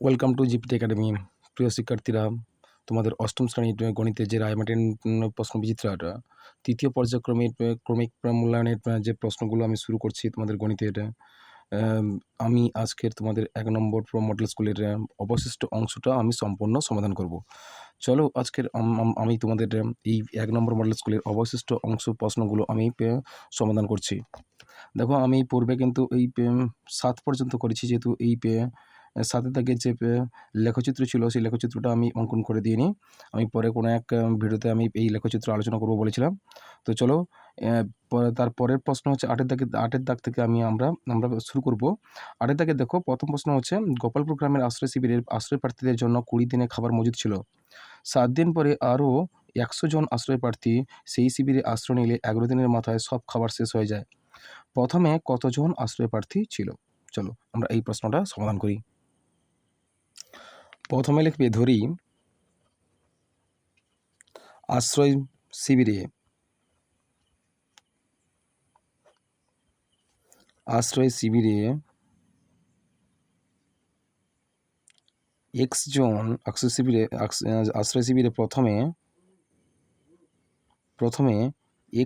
Welcome to GPT academy. প্রিয় শিক্ষার্থীরা, তোমাদের অষ্টম শ্রেণীর গণিতের যে রায়মার্টিন প্রশ্ন বিচিত্রাটা তৃতীয় পর্যায়ক্রমিক ক্রমিক মূল্যায়নের যে প্রশ্নগুলো আমি শুরু করছি তোমাদের গণিতের। আমি আজকের তোমাদের 1 নম্বর মডেল স্কুলের অবশিষ্ট অংশটা আমি সম্পূর্ণ সমাধান করব। চলো আজকের আমি তোমাদের এই 1 নম্বর মডেল স্কুলের অবশিষ্ট অংশ প্রশ্নগুলো আমি সমাধান করছি। দেখো, আমি পূর্বে কিন্তু এই 7 পর্যন্ত করেছি, যেহেতু এই 7 দাগের যে লেখচিত্র ছিল সেই লেখচিত্রটা আমি অঙ্কন করে দিইনি। আমি পরে কোনো এক ভিডিওতে আমি এই লেখচিত্র আলোচনা করব বলেছিলাম। তো চলো, তার পরের প্রশ্ন হচ্ছে 8 দাগ থেকে আমরা শুরু করব। 8 দাগে দেখো, প্রথম প্রশ্ন হচ্ছে গোপালপুর গ্রামের আশ্রয় শিবিরের আশ্রয় প্রার্থীদের জন্য 20 দিনের খাবার মজুদ ছিল। 7 দিন পরে আরও 100 জন আশ্রয় প্রার্থী সেই শিবিরে আশ্রয় নিলে 11 দিনের মাথায় সব খাবার শেষ হয়ে যায়। প্রথমে কতজন আশ্রয় প্রার্থী ছিল? চলো আমরা এই প্রশ্নটা সমাধান করি। প্রথমে লিখবে, ধরি আশ্রয় শিবিরে x জন আশ্রয় শিবিরে প্রথমে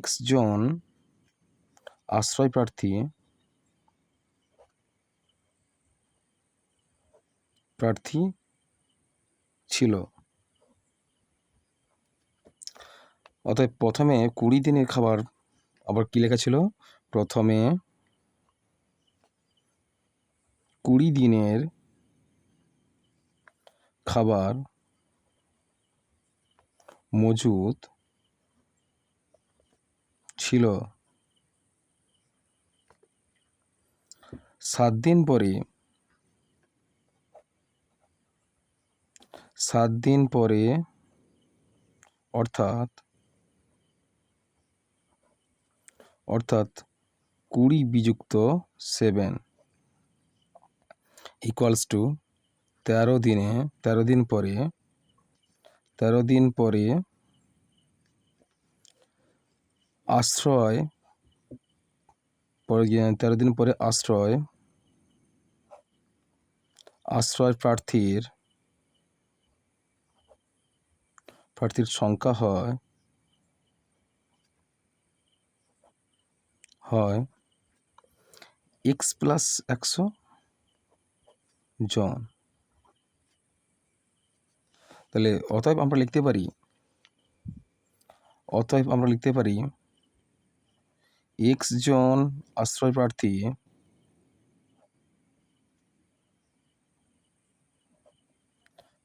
x জন আশ্রয় প্রার্থী ছিল। অতএব প্রথমে 20 দিনের খাবার, আবার কি লেখা ছিল? প্রথমে 20 দিনের খাবার মজুদ ছিল। 7 দিন পরে অর্থাৎ 20 বিযুক্ত 7 ইকুয়ালস টু 13 দিন পরে আশ্রয় 13 দিন পরে আশ্রয় প্রার্থীর সংখ্যা হয় x প্লাস 100 জন। তাহলে অতএব আমরা লিখতে পারি x জন আশ্রয়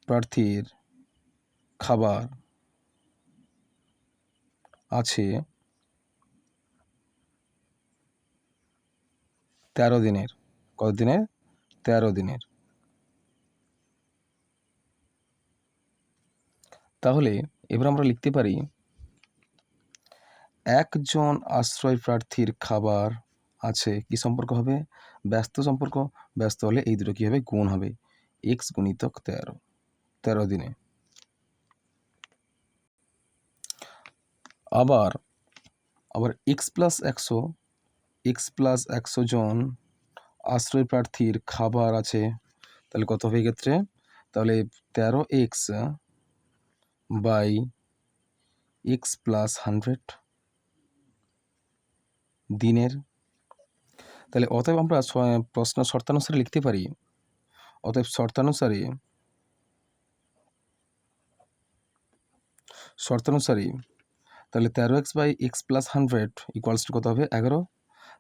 প্রার্থীর খাবার আছে 13 দিনের। কত দিনের? 13 দিনের। তাহলে এবার আমরা লিখতে পারি একজন আশ্রয় প্রার্থীর খাবার আছে, কি সম্পর্ক হবে? ব্যস্ত সম্পর্ক। ব্যস্ত হলে এই দুটো কি হবে? গুণ হবে। x গুণিতক 13 দিনে। আবার x প্লাস 100 জন আশ্রয় প্রার্থীর খাবার আছে। তাহলে কত হবে এক্ষেত্রে? তাহলে 13x বাই x প্লাস 100 দিনের। তাহলে অতএব আমরা প্রশ্ন শর্তানুসারে লিখতে পারি। শর্তানুসারে তাহলে 13x by x plus 100 equals to কত হবে? 11।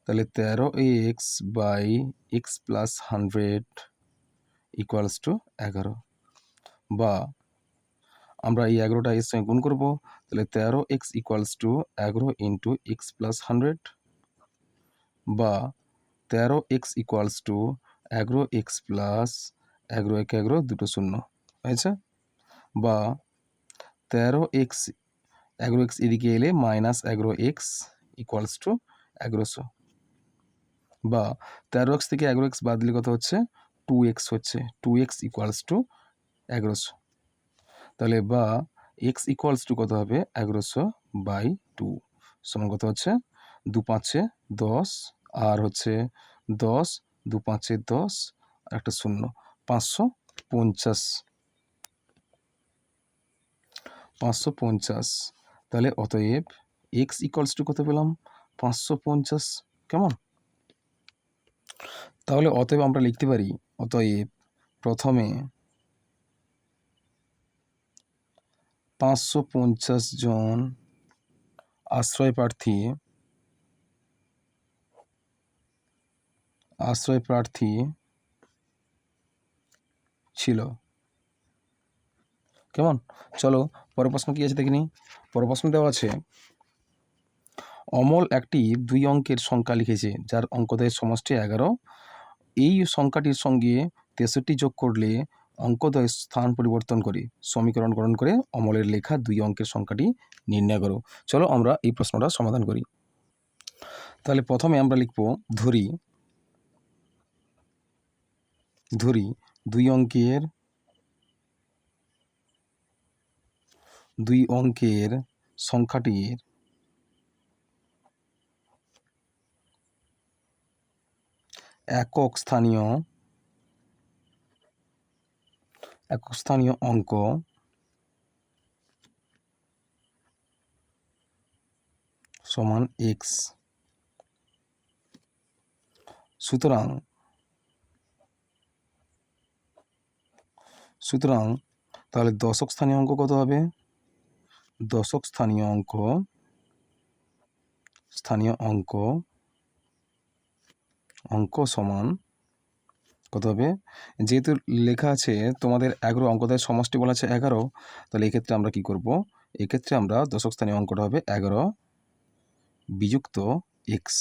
তাহলে 13x by x plus 100 equals to 11। বা আমরা এই 11টা এর সঙ্গে গুণ করবো। তাহলে 13x equals to 11 into x plus 100, বা 13x equals to 11x plus 11 একে 11 দুটো শূন্য হয়েছে। বা 13x এদিকে এলে মাইনাস 11x ইকুয়ালস টু 1100। বা 13x থেকে 11x বাদ দিলে কত হচ্ছে? 2x হচ্ছে। 2x equals to 1100। তাহলে বা x ইকুয়ালস টু কত হবে? 1100 বাই 2 সমান কত হচ্ছে? 2 5 10, আর হচ্ছে 10, 2 5 10, আর একটা শূন্য, 500 550, তাহলে অতএব এক্স ইকুয়ালস টু কত পেলাম? 550। কেমন? তাহলে অতএব আমরা লিখতে পারি, অতএব প্রথমে 550 জন আশ্রয় প্রার্থী ছিল। কেমন? চলো পরের প্রশ্ন কি আছে দেখিনি। পরের প্রশ্ন দেওয়া আছে, অমল একটি 2 অঙ্কের সংখ্যা লিখেছে যার অঙ্কদ্বয়ের সমষ্টি 11। এই সংখ্যাটির সঙ্গে 63 যোগ করলে অঙ্কদ্বয়ের স্থান পরিবর্তন করে সমীকরণ গঠন করে অমলের লেখা 2 অঙ্কের সংখ্যাটি নির্ণয় করো। চলো আমরা এই প্রশ্নটা সমাধান করি। তাহলে প্রথমে আমরা লিখব, ধরি 2 অঙ্কের সংখ্যাটির একক স্থানীয় অঙ্ক সমান এক্স। সুতরাং তাহলে দশক স্থানীয় অঙ্ক কত হবে? দশক স্থানীয় অঙ্ক সমান কত হবে? যেহেতু লেখা আছে তোমাদের 11 অঙ্কদ্বয়ের সমষ্টি বলা আছে 11, তাহলে এক্ষেত্রে আমরা কি করব? এক্ষেত্রে আমরা দশক স্থানীয় অঙ্কটা হবে 11 বিযুক্ত এক্স।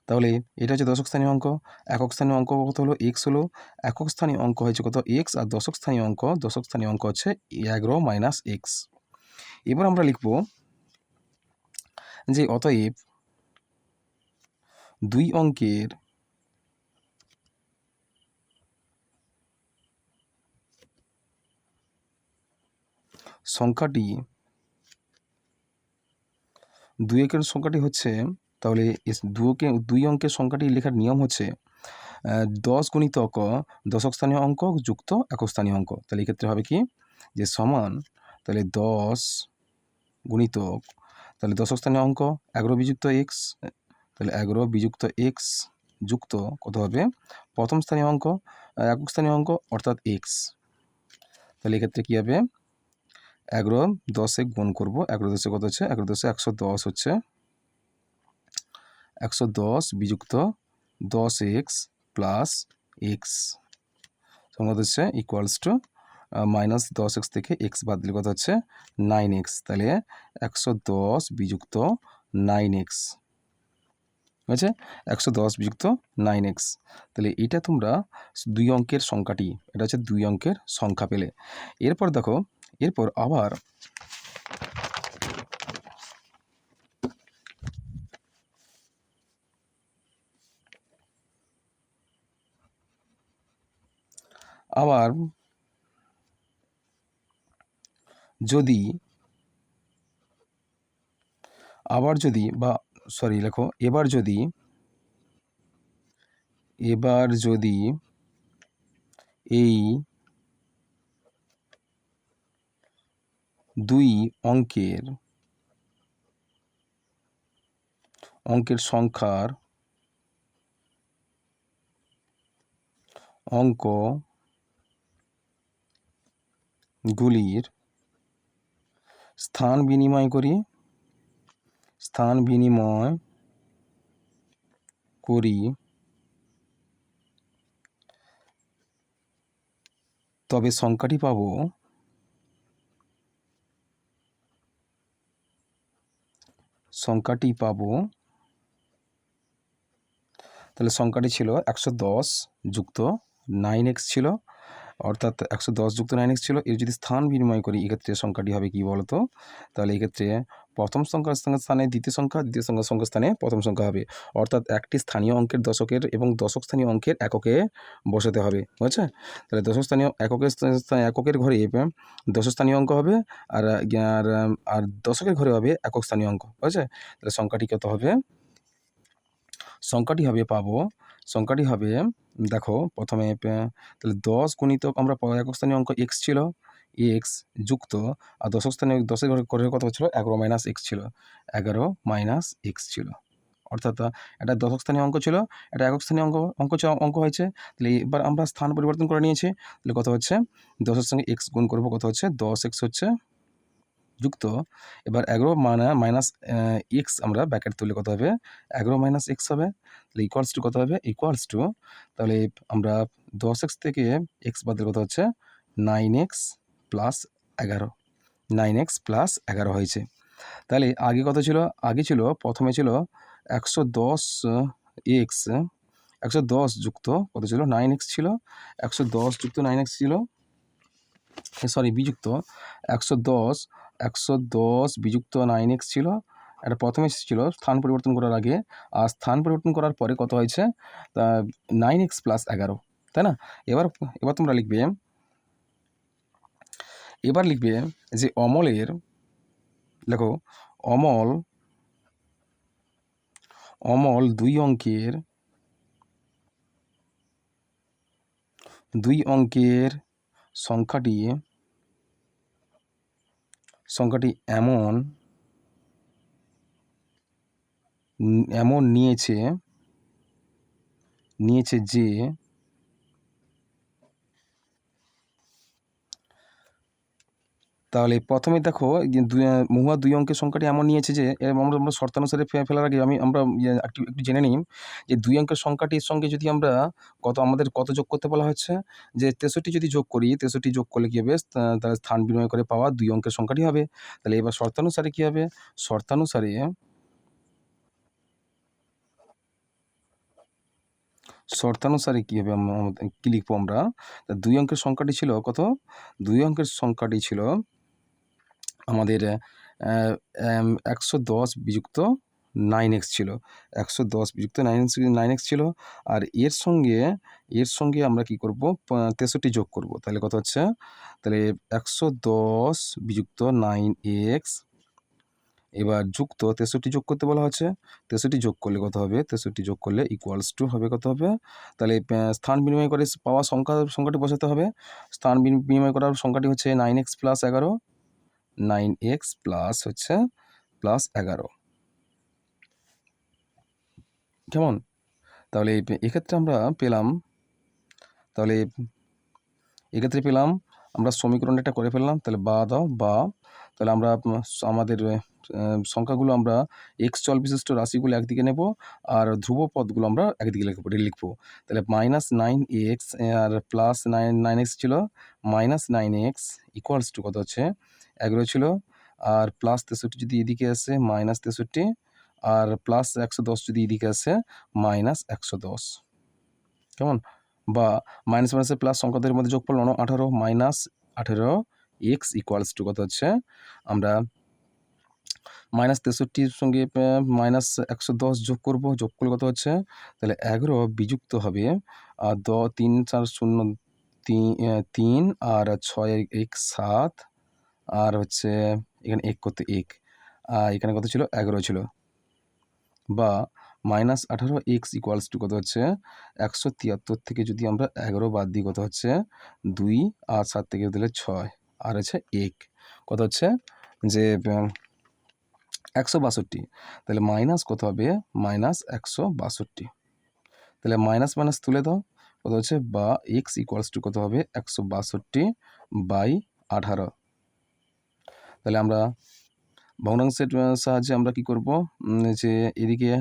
তাহলে এটা হচ্ছে দশক স্থানীয় অঙ্ক। একক স্থানীয় অঙ্ক কত হলো? এক্স হলো। একক স্থানীয় অঙ্ক হয়েছে কত? এক্স। আর দশক স্থানীয় অঙ্ক হচ্ছে 11 মাইনাস এক্স। এবার আমরা লিখব যে অতএব 2 অঙ্কের সংখ্যাটি হচ্ছে, তাহলে 2 অঙ্কের সংখ্যাটি লেখার নিয়ম হচ্ছে 10 গুণিতক দশক স্থানীয় অঙ্ক যুক্ত একক স্থানীয় অঙ্ক। তাহলে এক্ষেত্রে হবে কি, যে সমান, তাহলে 10 গুণিতক, তাহলে দশক স্থানীয় অঙ্ক 11 বিযুক্ত এক্স, তাহলে 11 বিযুক্ত এক্স যুক্ত কত হবে? প্রথম স্থানীয় অঙ্ক একক স্থানীয় অঙ্ক অর্থাৎ এক্স। তাহলে এক্ষেত্রে কী হবে? 11 10-এ গুণ করবো। 11 10-এ কত হচ্ছে? 11 10-এ 110 হচ্ছে। 110 বিযুক্ত 10x প্লাস এক্স সমান হচ্ছে ইকুয়ালস টু মাইনাস 10x থেকে এক্স বাদ দিলে কত হচ্ছে? 9x। তাহলে 110 বিযুক্ত 9x হয়েছে 110 বিযুক্ত 9x। তাহলে এটা তোমরা 2 অঙ্কের সংখ্যাটি, এটা হচ্ছে 2 অঙ্কের সংখ্যা পেলে। এরপর দেখো, এরপর আবার যদি এবার যদি এই 2 অঙ্কের সংখ্যার অঙ্কগুলির স্থান বিনিময় করি, তবে সংখ্যাটি পাবো তাহলে সংখ্যাটি ছিল 110 যুক্ত 9x ছিল, অর্থাৎ 110 যুক্ত 9x ছিল। এর যদি স্থান বিনিময় করি এক্ষেত্রে সংখ্যাটি হবে কি বলতো? তাহলে এক্ষেত্রে প্রথম সংখ্যার স্থানে দ্বিতীয় সংখ্যার স্থানে প্রথম সংখ্যা হবে, অর্থাৎ একটি স্থানীয় অঙ্কের দশকের এবং দশক স্থানীয় অঙ্কের এককে বসাতে হবে, বুঝছে? তাহলে দশক স্থানীয় এককের ঘরে দশক স্থানীয় অঙ্ক হবে, আর দশকের ঘরে হবে একক স্থানীয় অঙ্ক, বুঝছে? তাহলে সংখ্যাটি কত হবে? সংখ্যাটি হবে দেখো প্রথমে তাহলে 10 গুণিতক আমরা একক স্থানীয় অঙ্ক x ছিল, x যুক্ত আর দশক স্থানীয় 10 এর ঘরে কত ছিল 11 মাইনাস x ছিল, 11 মাইনাস x ছিল। অর্থাৎ এটা দশক স্থানীয় অঙ্ক ছিল, এটা একক স্থানীয় অঙ্ক হয়েছে। তাহলে এবার আমরা স্থান পরিবর্তন করে নিয়েছি। তাহলে কত হচ্ছে 10-এর সঙ্গে x গুণ করবো, কত হচ্ছে 10x হচ্ছে যুক্ত এবার 11 মাইনাস এক্স আমরা ব্র্যাকেট তুললে কত হবে 11 মাইনাস এক্স হবে। তাহলে ইকুয়ালস টু কত হবে ইকুয়ালস টু তাহলে আমরা 10x থেকে এক্স বাদ দিলে কত হচ্ছে 9x প্লাস 11, 9x প্লাস 11 হয়েছে। তাহলে আগে কত ছিল, আগে ছিল প্রথমে ছিল 110 এক্স, 110 যুক্ত কত ছিল 9x ছিল, 110 যুক্ত 9x ছিল, সরি বিযুক্ত 110 বিযুক্ত 9x ছিল। এটা প্রথমে ছিল স্থান পরিবর্তন করার আগে, আর স্থান পরিবর্তন করার পরে কত হয়েছে 9x প্লাস 11, তাই না? এবার এবার তোমরা লিখবে, এবার লিখবে যে অমলের, দেখো অমল দুই অঙ্কের সংখ্যাটি এমন নিয়েছে যে তাহলে প্রথমে দেখো মহুয়া দুই অঙ্কের সংখ্যাটি এমন নিয়েছে যে আমরা শর্তানুসারে ফেলার আগে আমরা একটু জেনে নিই যে দুই অঙ্কের সংখ্যাটির সঙ্গে যদি আমরা আমাদের কত যোগ করতে বলা হচ্ছে, যে 63 যদি যোগ করি, 63 যোগ করলে কী হবে তাহলে স্থান বিনিময় করে পাওয়া দুই অঙ্কের সংখ্যাটি হবে। তাহলে এবার শর্তানুসারে কী হবে, শর্তানুসারে কী হবে কী লিখবো আমরা, দুই অঙ্কের সংখ্যাটি ছিল কত, দুই অঙ্কের সংখ্যাটি ছিল আমাদের 110 বিযুক্ত 9x ছিল, 110 বিযুক্ত 9x ছিল। আর এর সঙ্গে আমরা কি করব 63 যোগ করব, তাহলে কত হচ্ছে, তাহলে 110 বিযুক্ত 9x এবার যুক্ত 63 যোগ করতে বলা হচ্ছে, 63 যোগ করলে কত হবে, 63 যোগ করলে ইকুয়ালস টু হবে কত হবে, তাহলে স্থান বিনিময় করে পাওয়া সংখ্যাটি বসাতে হবে। স্থান বিনিময় করার সংখ্যাটি হচ্ছে 9x প্লাস 11, 9x প্লাস হচ্ছে প্লাস 11, কেমন? তাহলে এক্ষেত্রে আমরা পেলাম, তাহলে এক্ষেত্রে পেলাম আমরা সমীকরণটা করে ফেললাম। তাহলে বা তাহলে আমরা আমাদের সংখ্যাগুলো আমরা এক্স চল বিশিষ্ট রাশিগুলো একদিকে নেব আর ধ্রুব পদগুলো আমরা একদিকে লিখবো। তাহলে -9x আর প্লাস 9x ছিল, -9x ইকুয়ালস টু কত হচ্ছে 11 ছিল, আর প্লাস 63 যদি এদিকে আসে -63, আর প্লাস 110 যদি এদিকে আসে -110, কেমন? বা মাইনাস মাইনাসে প্লাস সংখ্যাদের মধ্যে যোগফল 18 মাইনাস 18 এক্স ইকুয়ালস টু কত হচ্ছে, আমরা -63 সঙ্গে -110 যোগ করব, যোগ করলে কত হচ্ছে, তাহলে 11 বিযুক্ত হবে 3 4 0 3 আর 6 1 7, আর হচ্ছে এখানে 1 করতে 1, এখানে কত ছিল 11 ছিল, বা -18 এক্স ইকুয়ালস টু কত হচ্ছে 173 থেকে যদি আমরা 11 বাদ দিই কত হচ্ছে 2, আর 7 থেকে দিলে 6, আর হচ্ছে 1, কত হচ্ছে যে 162। তাহলে মাইনাস কত হবে -162, তাহলে মাইনাস মাইনাস তুলে দাও, কত হচ্ছে বা এক্স ইকুয়ালস টু কত হবে 162/18। তাহলে আমরা ভগ্নাংশের সাহায্যে আমরা কি করব, যে এদিকে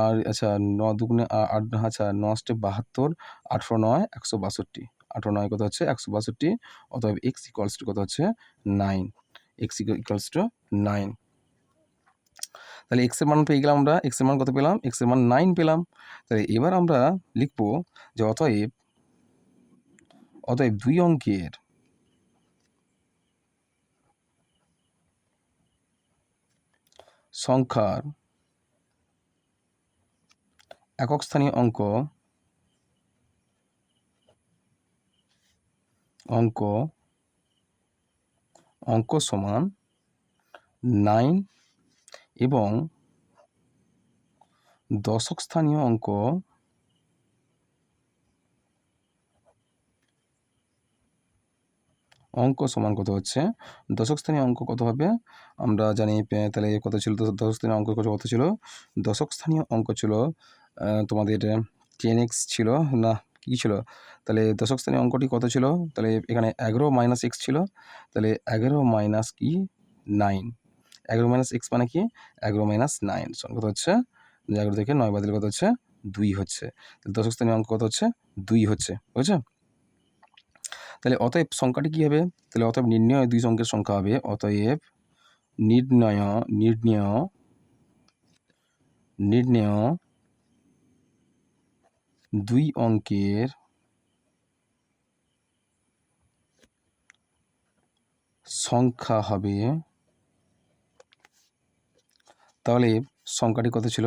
আর আচ্ছা 9 দুগুণে 8, আচ্ছা 9 72, 18 9 162, 18 9 কত হচ্ছে 162, অতএব x ইকুয়ালস টু কত হচ্ছে 9, x ইকুয়ালস টু 9। তাহলে x এর মান পেয়ে গেলাম আমরা, x এর মান কত পেলাম, x এর মান 9 পেলাম। তাহলে এবার আমরা লিখব যে অতএব দুই অঙ্কের সংখ্যার একক স্থানীয় অঙ্ক সমান 9 এবং দশক স্থানীয় অঙ্ক অঙ্ক সমান কত হচ্ছে, দশক স্থানীয় অঙ্ক কত হবে আমরা জানি। তাহলে কত ছিল দশক স্থানীয় অঙ্ক কত ছিল, দশক স্থানীয় অঙ্ক ছিল তোমাদের 10x ছিল না কী ছিল, তাহলে দশক স্থানীয় অঙ্কটি কত ছিল, তাহলে এখানে 11 মাইনাস এক্স ছিল, তাহলে 11 মাইনাস কি 9, 11 মাইনাস এক্স মানে কি 11 মাইনাস 9 সমান কত হচ্ছে, 11 থেকে 9 বাদ দিলে কত হচ্ছে 2 হচ্ছে, তাহলে দশক স্থানীয় অঙ্ক কত হচ্ছে 2 হচ্ছে, বুঝেছো। তাহলে অতএব সংখ্যাটি কী হবে, তাহলে অতএব নির্ণয় 2 অঙ্কের সংখ্যা হবে, অতএব নির্ণয় নির্ণয় নির্ণয় 2 অঙ্কের সংখ্যা হবে, তাহলে সংখ্যাটি কত ছিল,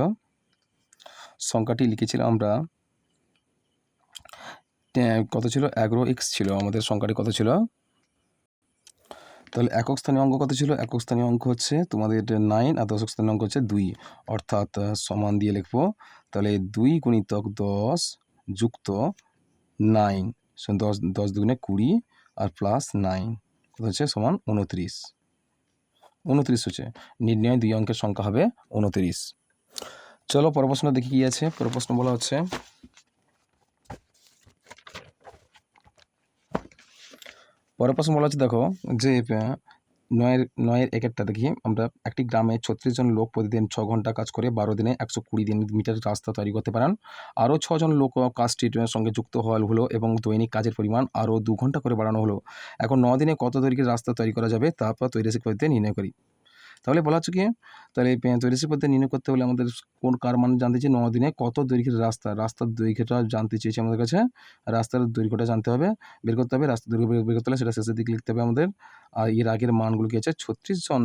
সংখ্যাটি লিখেছিলাম আমরা কত ছিল 11x ছিল আমাদের সংখ্যাটি কত ছিল, তাহলে একক স্থানীয় অঙ্ক কত ছিল, একক স্থানীয় অঙ্ক হচ্ছে তোমাদের 9 আর দশক স্থানীয় অঙ্ক হচ্ছে 2, অর্থাৎ সমান দিয়ে লিখবো, তাহলে 2 গুণিতক 10 যুক্ত 9 10 10 দুগুণে 20 আর প্লাস 9 কত হচ্ছে সমান 29, 29 হচ্ছে নির্ণয় 2 অঙ্কের সংখ্যা হবে 29। চলো পরের প্রশ্ন দেখি কি আছে। পরের প্রশ্ন বলা হচ্ছে দেখো যে 9-এর একেরটা দেখি আমরা, একটি গ্রামে 36 জন লোক প্রতিদিন 6 ঘন্টা কাজ করে 12 দিনে 120 মিটার রাস্তা তৈরি করতে পারেন। আরও 6 জন লোক কাজটির সঙ্গে যুক্ত হলো এবং দৈনিক কাজের পরিমাণ আরও 2 ঘন্টা করে বাড়ানো হলো। এখন 9 দিনে কত দৈর্ঘ্যের রাস্তা তৈরি করা যাবে, তারপর তৈরি পদ্ধতি নির্ণয় করি। তাহলে বলা হচ্ছে কি, তাহলে তৈরি পদ্ধতি নির্ণয় করতে হলে আমাদের কার মান জানতে চাই, 9 দিনে কত দৈর্ঘ্যের রাস্তার দৈর্ঘ্যটা জানতে চেয়েছি আমাদের কাছে, রাস্তার দৈর্ঘ্যটা জানতে হবে, বের করতে হবে, রাস্তার দৈর্ঘ্য বের করতে হলে সেটা শেষের দিকে লিখতে হবে আমাদের। আর এর আগের মানগুলো কি আছে, 36 জন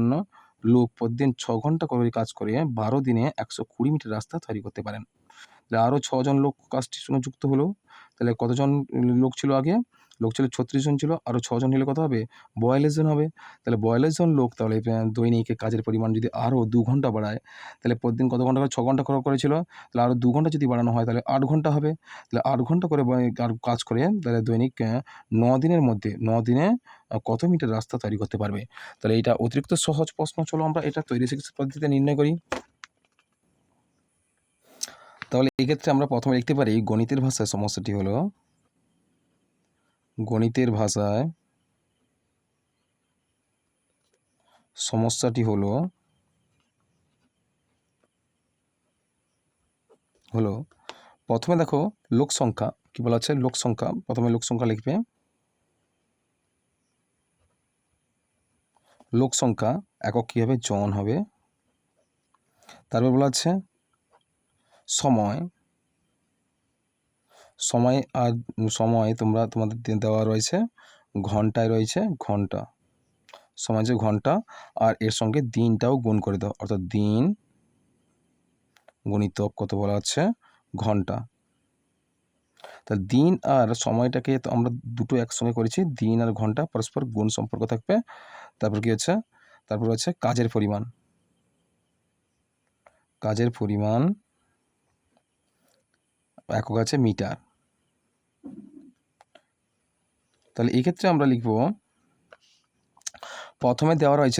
লোক প্রতিদিন 6 ঘন্টা করে কাজ করে 12 দিনে 120 মিটার রাস্তা তৈরি করতে পারেন। আরও 6 জন লোক কাজটির সঙ্গে যুক্ত হলো, তাহলে কতজন লোক ছিল আগে, লোক ছিল 36 জন ছিল, আরও 6 জন হলে কত হবে 42 জন হবে। তাহলে 42 জন লোক, তাহলে দৈনিক কাজের পরিমাণ যদি আরও 2 ঘন্টা বাড়ায়, তাহলে প্রতিদিন কত ঘন্টা করে 6 ঘন্টা করেছিল, তাহলে আরও 2 ঘন্টা যদি বাড়ানো হয় তাহলে 8 ঘন্টা হবে। তাহলে 8 ঘন্টা করে আর কাজ করে তাহলে দৈনিক 9 দিনের মধ্যে 9 দিনে কত মিটার রাস্তা তৈরি করতে পারবে। তাহলে এটা অতিরিক্ত সহজ প্রশ্ন, চলো আমরা এটা তৈরি পদ্ধতিতে নির্ণয় করি। তাহলে এক্ষেত্রে আমরা প্রথমে লিখতে পারি গণিতের ভাষায় সমস্যাটি হলো, গণিতের ভাষায় সমস্যাটি হলো প্রথমে দেখো লোক সংখ্যা কি বলা আছে, লোক সংখ্যা, প্রথমে লোক সংখ্যা লিখবে, লোক সংখ্যা একক কি হবে জন হবে। তারপর বলা আছে সময়, সময় আর সময় তোমাদের দেওয়া রয়েছে ঘন্টায় রয়েছে ঘন্টা, সময় যে ঘন্টা, আর এর সঙ্গে দিনটাও গুণ করে দাও, অর্থাৎ দিন গুণিতক কত বলা হচ্ছে ঘন্টা। তাহলে দিন আর সময়টাকে তো আমরা দুটো একসঙ্গে করেছি, দিন আর ঘন্টা পরস্পর গুণ সম্পর্ক থাকবে। তারপর কি হচ্ছে, তারপর হচ্ছে কাজের পরিমাণ, কাজের পরিমাণ একক আছে মিটার। তাহলে এই ক্ষেত্রে আমরা লিখব, প্রথমে দেওয়া রয়েছে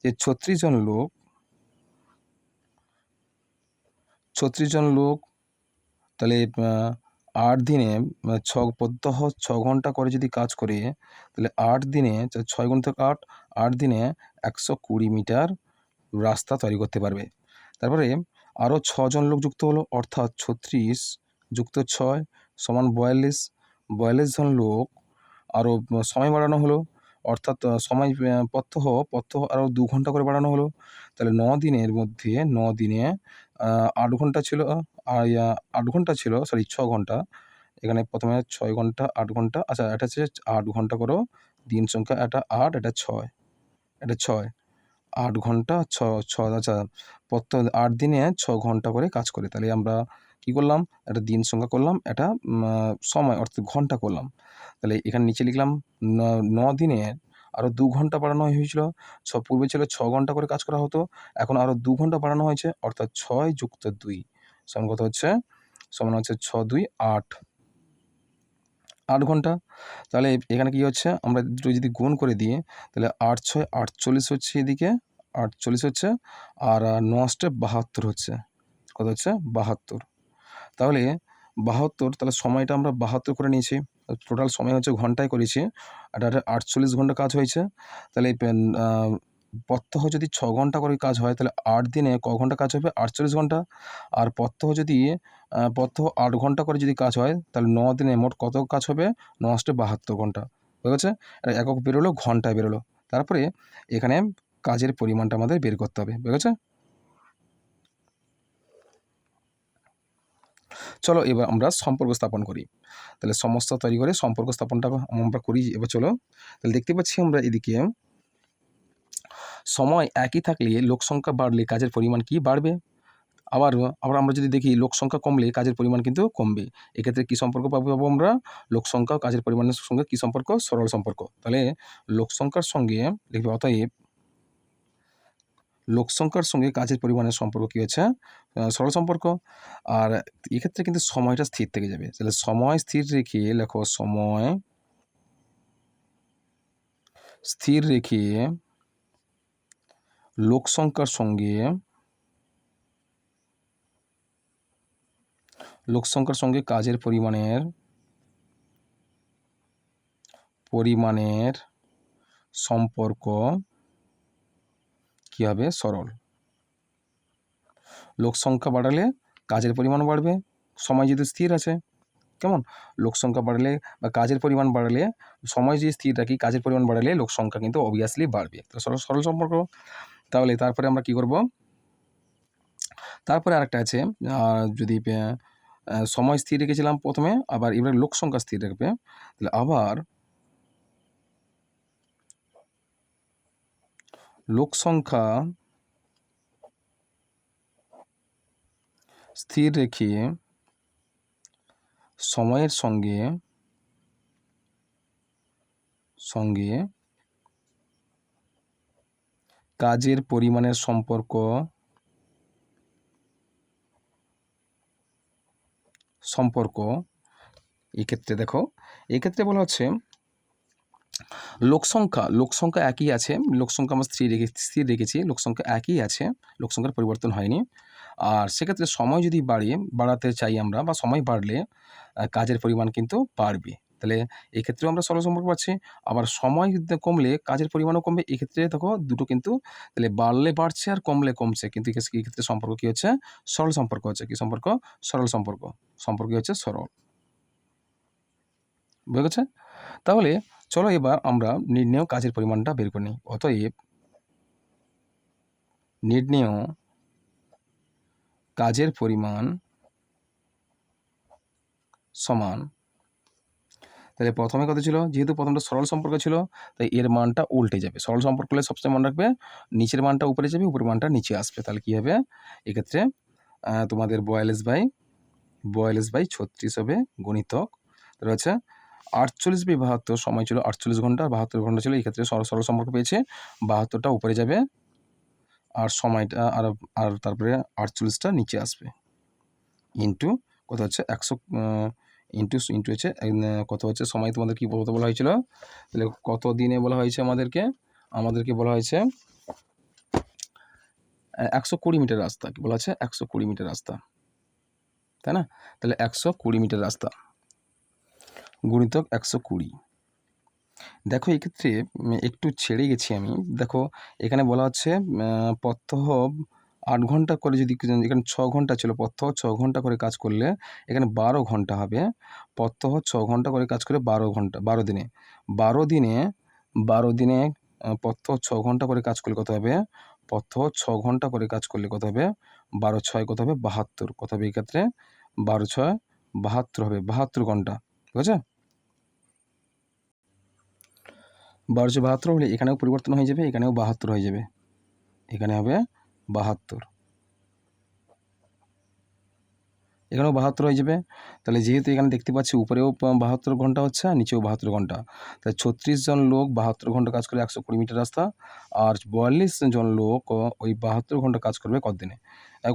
যে 36 জন লোক, 36 জন লোক, তাহলে 8 দিনে প্রত্যহ 6 ঘন্টা করে যদি কাজ করে, তাহলে 8 দিনে 6 গুণ থেকে 8, 8 দিনে 120 মিটার রাস্তা তৈরি করতে পারবে। তারপরে আরও 6 জন লোক যুক্ত হলো, অর্থাৎ 36 যুক্ত 6 সমান 42, 42 জন লোক আরও সময় বাড়ানো হলো, অর্থাৎ সময় প্রত্যহ আরও 2 ঘন্টা করে বাড়ানো হলো। তাহলে 9 দিনের মধ্যে 9 দিনে 8 ঘন্টা ছিল, 8 ঘন্টা ছিল, 6 ঘন্টা, এখানে প্রথমে 6 ঘন্টা 8 ঘন্টা, আচ্ছা এটা হচ্ছে 8 ঘন্টা করো, দিন সংখ্যা এটা 8, এটা 6, এটা 6, 8 ঘন্টা 6, আচ্ছা 8 দিনে 6 ঘন্টা করে কাজ করে। তাহলে আমরা কি করলাম, একটা দিন সংখ্যা করলাম, এটা সময় অর্থাৎ ঘন্টা করলাম। তাহলে এখানে নিচে লিখলাম 9 দিনে আরও 2 ঘন্টা বাড়ানো হয়েছিল, পূর্বে ছিল 6 ঘন্টা করে কাজ করা হতো, এখন আরও 2 ঘন্টা বাড়ানো হয়েছে, অর্থাৎ 6 যুক্ত 2 সমান কত হচ্ছে, সমান হচ্ছে 6 2 8, 8 ঘন্টা। তাহলে এখানে কি হচ্ছে, আমরা দুটো যদি গুণ করে দিই তাহলে 8 6 48 হচ্ছে এদিকে, 48 হচ্ছে, আর 9 8 72 হচ্ছে। কত হচ্ছে? 72। তাহলে 72, তাহলে সময়টা আমরা 72 করে নিয়েছি। টোটাল সময় হচ্ছে ঘন্টায় করেছি। আর এটা 48 ঘন্টা কাজ হয়েছে। তাহলে প্রত্যহ যদি 6 ঘন্টা করে কাজ হয় তাহলে 8 দিনে ক ঘন্টা কাজ হবে? 48 ঘন্টা। আর প্রত্যহ 8 ঘন্টা করে যদি কাজ হয় তাহলে 9 দিনে মোট কত কাজ হবে? 9 8 72 ঘন্টা। হয়ে গেছে? এটা একক বেরোলো, ঘন্টায় বেরোলো। তারপরে এখানে কাজের পরিমাণটা আমাদের বের করতে হবে। বুঝে গেছে? চলো এবার আমরা সম্পর্ক স্থাপন করি। তাহলে সমস্যা তৈরি করে সম্পর্ক স্থাপনটা আমরা করি। এবার চলো। তাহলে দেখতে পাচ্ছি আমরা এদিকে সময় একই থাকলে লোক সংখ্যা বাড়লে কাজের পরিমাণ কি বাড়বে? আবার আবার আমরা যদি দেখি লোক সংখ্যা কমলে কাজের পরিমাণ কিন্তু কমবে। এক্ষেত্রে কি সম্পর্ক পাবো আমরা? লোক সংখ্যা ও কাজের পরিমাণের সঙ্গে কি সম্পর্ক? সরল সম্পর্ক। তাহলে লোক সংখ্যার সঙ্গে লিখবে, অতএব লোক সংখ্যার সঙ্গে কাজের পরিমাণের সম্পর্ক কি হচ্ছে? সরল সম্পর্ক। আর এক্ষেত্রে কিন্তু সময়টা স্থির থেকে যাবে। তাহলে সময় স্থির রেখে লেখো, সময় স্থির রেখে লোক সংখ্যার সঙ্গে কাজের পরিমাণের সম্পর্ক কি হবে? সরল। লোক সংখ্যা বাড়ালে কাজের পরিমাণ বাড়বে, সময় যদি স্থির আছে। কেমন? লোক সংখ্যা বাড়লে বা কাজের পরিমাণ বাড়লে, সময় যদি স্থির রাখি, কাজের পরিমাণ বাড়লে লোক সংখ্যা কিন্তু অবভিয়াসলি বাড়বে। তো সরল সম্পর্ক। তাহলে তারপরে আমরা কি করব? তারপরে আরেকটা আছে, যদি সময় স্থির রেখেছিলাম প্রথমে, আবার এবারে লোক সংখ্যা স্থির রাখবে। তাহলে আবার লোক সংখ্যা স্থির রেখে সময়ের সঙ্গে কাজের পরিমাণের সম্পর্ক এক্ষেত্রে দেখো, এক্ষেত্রে বলা হচ্ছে লোক সংখ্যা একই আছে। লোক সংখ্যা আমরা স্থির রেখেছি, লোক সংখ্যা একই আছে, লোক সংখ্যার পরিবর্তন হয়নি। আর সেক্ষেত্রে সময় যদি বাড়াতে চাই আমরা, বা সময় বাড়লে কাজের পরিমাণ কিন্তু বাড়বে। তাহলে এক্ষেত্রেও আমরা সরল সম্পর্ক পাচ্ছি। আবার সময় কমলে কাজের পরিমাণও কমবে। এক্ষেত্রে দেখো দুটো কিন্তু, তাহলে বাড়লে বাড়ছে আর কমলে কমছে, কিন্তু এক্ষেত্রে সম্পর্ক কি হচ্ছে? সরল সম্পর্ক হচ্ছে। কি সম্পর্ক? সরল সম্পর্ক। সম্পর্ক হচ্ছে সরল। বুঝে গেছে? তাহলে চলো এবার আমরা নির্ণেয় কাজের পরিমাণটা বের করে নিই। অতএব নির্ণেয় কাজের পরিমাণ সমান, তাহলে প্রথমে কত ছিল? যেহেতু প্রথমটা সরল সম্পর্ক ছিল, তাই এর মানটা উল্টে যাবে। সরল সম্পর্ক হলে সবসময় মনে রাখবে নিচের মানটা উপরে যাবে, উপরের মানটা নিচে আসবে। তাহলে কি হবে? এক্ষেত্রে তোমাদের 42/36 হবে গণিতক। তাহলে হচ্ছে 48/72 সময় ছিল 48 ঘন্টা, 72 ঘন্টা ছিল। এক্ষেত্রে সরল সম্পর্ক পেয়েছে, 72টা উপরে যাবে আর সময়টা আর তারপরে 48টা নিচে আসবে। ইন্টু কত হচ্ছে? 100 ইন্টু হচ্ছে কত হচ্ছে সময় তোমাদের কি কত বলা হয়েছিল? তাহলে কত দিনে বলা হয়েছে আমাদেরকে বলা হয়েছে 120 মিটার রাস্তা। কি বলা আছে? 120 মিটার রাস্তা, তাই না? তাহলে 120 মিটার রাস্তা গুণিতক 120। দেখো এক্ষেত্রে একটু ছেড়ে গেছি আমি। দেখো এখানে বলা হচ্ছে প্রত্যহ 8 ঘন্টা করে, যদি এখানে 6 ঘন্টা ছিল, প্রত্যহ 6 ঘন্টা করে কাজ করলে এখানে 12 ঘন্টা হবে। প্রত্যহ 6 ঘন্টা করে কাজ করে 12 ঘন্টা, 12 দিনে 12 দিনে প্রত্যহ 6 ঘন্টা করে কাজ করলে কত হবে? প্রত্যহ 6 ঘন্টা করে কাজ করলে কত হবে? 12 6 কত হবে? 72। কত হবে এক্ষেত্রে? 12 6 72 হবে, 72 ঘন্টা। ঠিক আছে? 1272 হলে এখানেও পরিবর্তন হয়ে যাবে, এখানেও 72 হয়ে যাবে, এখানে হবে 72। এখানেও 72 হয়ে যাবে। তাহলে যেহেতু এখানে দেখতে পাচ্ছি উপরেও 72 ঘন্টা হচ্ছে আর নিচেও 72 ঘন্টা, তাহলে 36 জন লোক 72 ঘন্টা কাজ করে 120 মিটার রাস্তা, আর 42 জন লোক ওই 72 ঘন্টা কাজ করবে কতদিনে,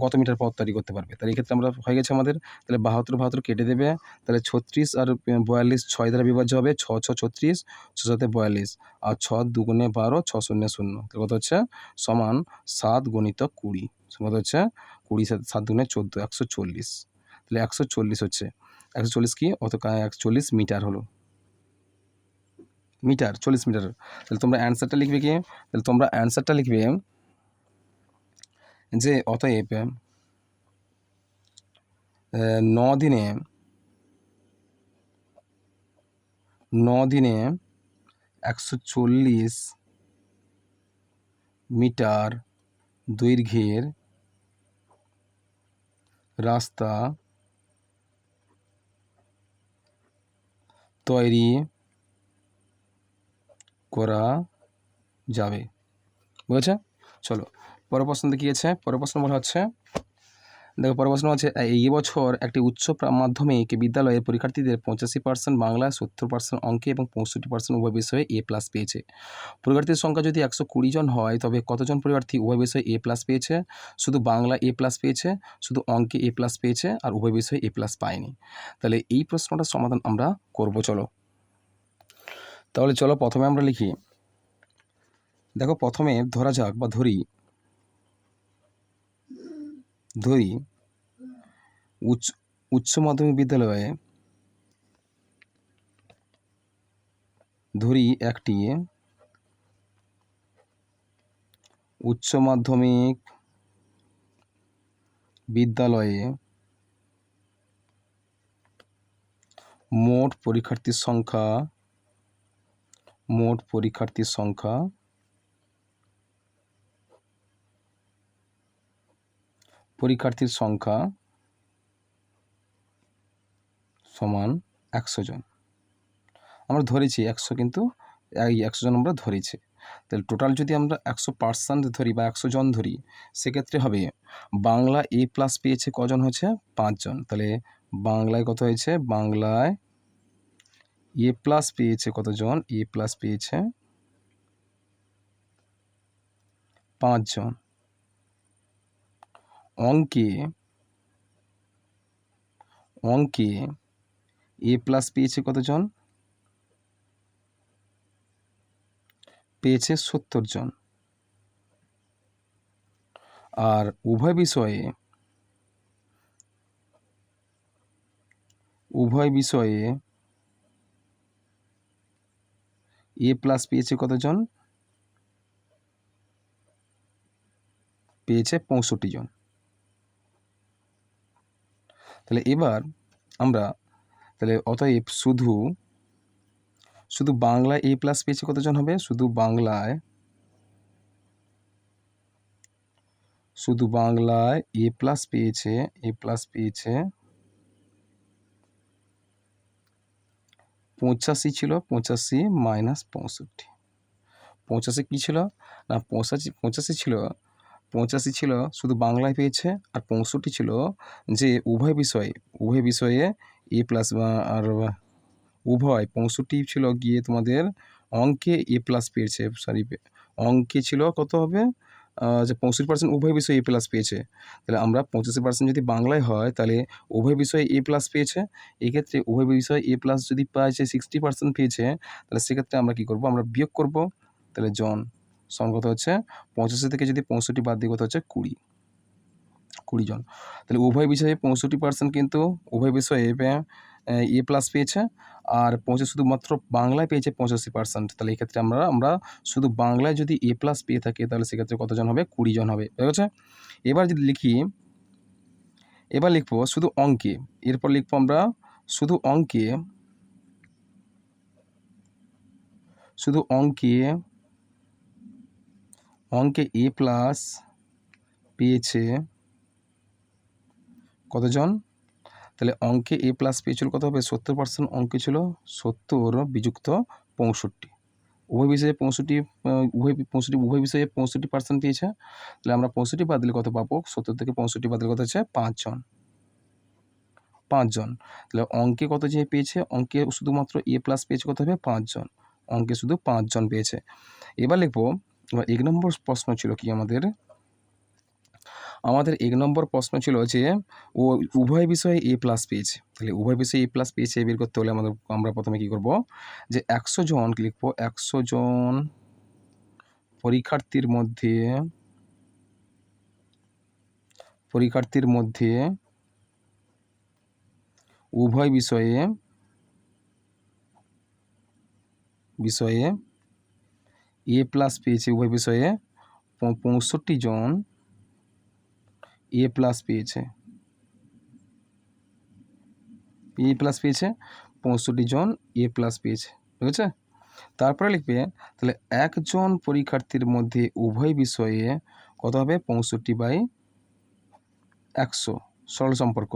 কত মিটার পথ তৈরি করতে পারবে। তাহলে এক্ষেত্রে আমরা হয়ে গেছে আমাদের, তাহলে 72 কেটে দেবে, তাহলে 36 আর 42 6 দ্বারা বিভাজ্য হবে, 6 6 36, 6 7 42, আর 6 2 12, 6 0 0, তাহলে কত হচ্ছে সমান 7 × 20, কত হচ্ছে 20 7 2 14, 140। তাহলে 140 হচ্ছে, 140 কি অত 140 মিটার হলো, মিটার 40 মিটার। তাহলে তোমরা অ্যান্সারটা লিখবে কি, তাহলে তোমরা অ্যান্সারটা লিখবে যে অতএব 9 দিনে 140 মিটার দৈর্ঘ্যের রাস্তা তৈরি করা যাবে। বুঝেছে? চলো পরের প্রশ্ন দেখিয়েছে, পরের প্রশ্ন বলা হচ্ছে, দেখো পরের প্রশ্ন হচ্ছে, এই বছর একটি উচ্চ মাধ্যমিক বিদ্যালয়ের পরীক্ষার্থীদের 85% বাংলা, 70% অঙ্কে এবং 65% উভয় বিষয়ে A+ পেয়েছে। পরীক্ষার্থীর সংখ্যা যদি 120 জন হয় তবে কতজন পরীক্ষার্থী উভয় বিষয়ে A+ পেয়েছে? শুধু বাংলা A+ পেয়েছে, শুধু অঙ্কে A+ পেয়েছে, আর উভয় বিষয়ে A+ পায়নি। তাহলে এই প্রশ্নটার সমাধান আমরা করব। চলো তাহলে চলো প্রথমে আমরা লিখি, দেখো প্রথমে ধরা যাক বা ধরি উচ্চ মাধ্যমিক বিদ্যালয়ে একটি উচ্চ মাধ্যমিক বিদ্যালয়ে মোট পরীক্ষার্থীর সংখ্যা 100 জন। আমরা ধরেছি 100, কিন্তু এই 100 জন আমরা ধরেছি। তাহলে টোটাল যদি আমরা 100% ধরি বা 100 জন ধরি, সেক্ষেত্রে হবে বাংলা A+ পেয়েছে কজন, হচ্ছে 5 জন। তাহলে বাংলায় কত হয়েছে, বাংলায় A+ পেয়েছে কতজন, A+ পেয়েছে 5 জন। অঙ্কে A+ পেয়েছে কতজন, পেয়েছে 70 জন। আর উভয় বিষয়ে A+ পেয়েছে কতজন, পেয়েছে 65 জন। তাহলে এবার আমরা তাহলে অতএব শুধু বাংলায় A+ পেয়েছে কতজন হবে, শুধু বাংলায় A+ পেয়েছে 85 ছিল, 85 - 65। 85 কি ছিল না, 85 ছিল, 85 ছিল শুধু বাংলায় পেয়েছে, আর 65 ছিল যে উভয় বিষয়ে A+ আর উভয় 65 ছিল গিয়ে তোমাদের অঙ্কে A+ পেয়েছে, অঙ্কে ছিল কত হবে, যে 65% উভয় বিষয়ে A+ পেয়েছে। তাহলে আমরা 85% যদি বাংলায় হয় তাহলে উভয় বিষয়ে A+ পেয়েছে। এক্ষেত্রে উভয় বিষয়ে A+ যদি পায়, সে 60% পেয়েছে, তাহলে সেক্ষেত্রে আমরা কী করব, আমরা বিয়োগ করব। তাহলে জন সমান কত হচ্ছে, 85 থেকে যদি 65 বাদ দিয়ে কত হচ্ছে 20 জন। তাহলে উভয় বিষয়ে 65% কিন্তু উভয় বিষয়ে A+ পেয়েছে, আর শুধুমাত্র বাংলায় পেয়েছে 85%। তাহলে এক্ষেত্রে আমরা শুধু বাংলায় যদি A+ পেয়ে থাকি তাহলে সেক্ষেত্রে কতজন হবে, 20 জন হবে। ঠিক আছে? এবার যদি লিখি, এবার লিখবো শুধু অঙ্কে, এরপর লিখবো আমরা শুধু অঙ্কে A+ পেয়েছে কতজন। তাহলে অঙ্কে A+ পেয়েছিল কত হবে, 70%। অঙ্কে ছিল 70 বিযুক্ত 65, উভয় বিষয়ে 65, উভয় বিষয়ে 65% পেয়েছে। তাহলে আমরা 65 বাদ দিলে কত পাবো, 70 থেকে 65 বাদ দিলে কত হচ্ছে 5 জন। 5 জন। তাহলে অঙ্কে কত যে পেয়েছে, অঙ্কে শুধুমাত্র এ প্লাস পেয়েছে কত হবে 5 জন, অঙ্কে শুধু 5 জন পেয়েছে। এবার লিখবো, এবার 1 নম্বর প্রশ্ন ছিল কি আমাদের, আমাদের 1 নম্বর প্রশ্ন ছিল যে ও উভয় বিষয়ে এ প্লাস পেয়েছে। তাহলে উভয় বিষয়ে এ প্লাস পেয়েছে বের করতে হলে আমরা প্রথমে কি করব, যে 100 জন লিখবো, 100 জন পরীক্ষার্থীর মধ্যে উভয় বিষয়ে এ প্লাস পেয়েছে, উভয় বিষয়ে 65 জন এ প্লাস পেয়েছে, 65 জন এ প্লাস পেয়েছে, ঠিক আছে। তারপরে লিখবে, তাহলে একজন পরীক্ষার্থীর মধ্যে উভয় বিষয়ে কত হবে 65/100, সরল সম্পর্ক।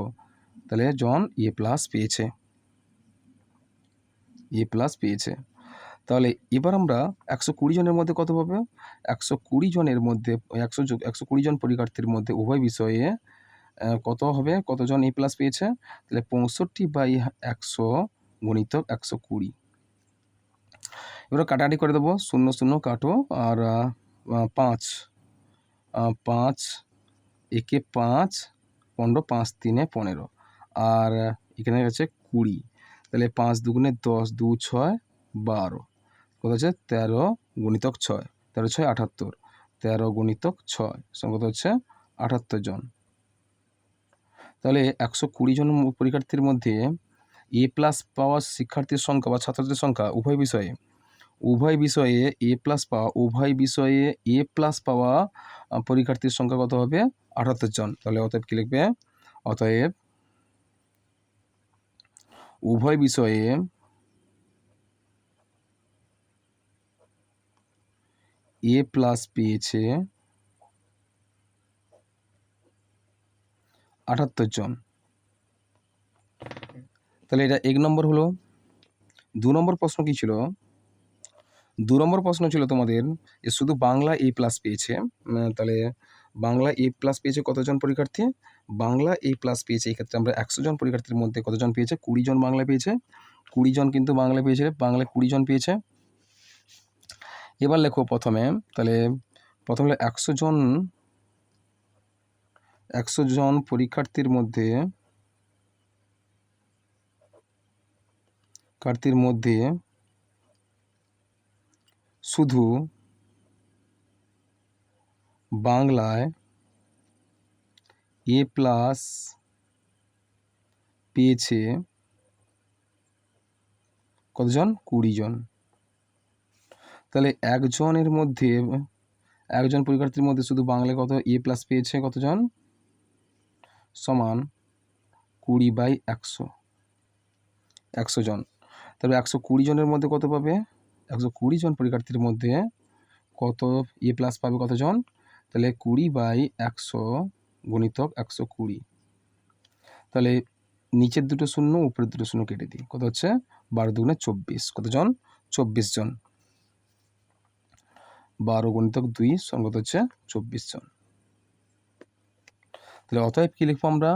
তাহলে জন এ প্লাস পেয়েছে। তাহলে এবার আমরা 120 জনের মধ্যে কত পাবো, 120 জনের মধ্যে 120 জন পরীক্ষার্থীর মধ্যে উভয় বিষয়ে কত হবে, কতজন এ প্লাস পেয়েছে, তাহলে 65/100 গুণিতক 120। এবার কাটাকাটি করে দেবো, 0 0 কাটো, আর 5 5 একে 5, 15, 5 3 15, আর এখানে আছে 20। তাহলে 5 2 10, 2 6 12, কত হচ্ছে 13 গুণিতক 6, 13 6 78, 13 গুণিতক 6 কত হচ্ছে 78 জন। তাহলে 120 জন পরীক্ষার্থীর মধ্যে এ প্লাস পাওয়া শিক্ষার্থীর সংখ্যা বা ছাত্রছাত্রীর সংখ্যা উভয় বিষয়ে এ প্লাস পাওয়া পরীক্ষার্থীর সংখ্যা কত হবে 78 জন। তাহলে অতএব কি লিখবে, অতএব উভয় বিষয়ে এ প্লাস পেয়েছে 78 জন। তাহলে এটা 1 নম্বর হলো। 2 নম্বর প্রশ্ন কি ছিল, 2 নম্বর প্রশ্ন ছিল তোমাদের যে শুধু বাংলা এ প্লাস পেয়েছে। তাহলে বাংলা এ প্লাস পেয়েছে কতজন পরীক্ষার্থী, বাংলা এ প্লাস পেয়েছে, এই ক্ষেত্রে আমরা 100 জন পরীক্ষার্থীর মধ্যে কতজন পেয়েছে, 20 জন বাংলা পেয়েছে, 20 জন কিন্তু বাংলা পেয়েছে, বাংলায় 20 জন পেয়েছে। এবার লেখো প্রথমে, তাহলে প্রথমে 100 জন পরীক্ষার্থীর মধ্যে শুধু বাংলায় এ প্লাস পেয়েছে কতজন, 20 জন। তাহলে একজন পরীক্ষার্থীর মধ্যে শুধু বাংলায় কত এ প্লাস পেয়েছে কতজন, সমান 20/100, 100 জন। তবে 120 জনের মধ্যে কত পাবে, 120 জন পরীক্ষার্থীর মধ্যে কত এ প্লাস পাবে কতজন, তাহলে 20/100 গুণিতক 120। তাহলে নিচের দুটো শূন্য উপরের দুটো শূন্য কেটে দিই, কত হচ্ছে 12 2 24, কতজন 24 জন, 12 গুণিতক 2 কত হচ্ছে 24 জন। তাহলে অতএব কি লিখবো আমরা,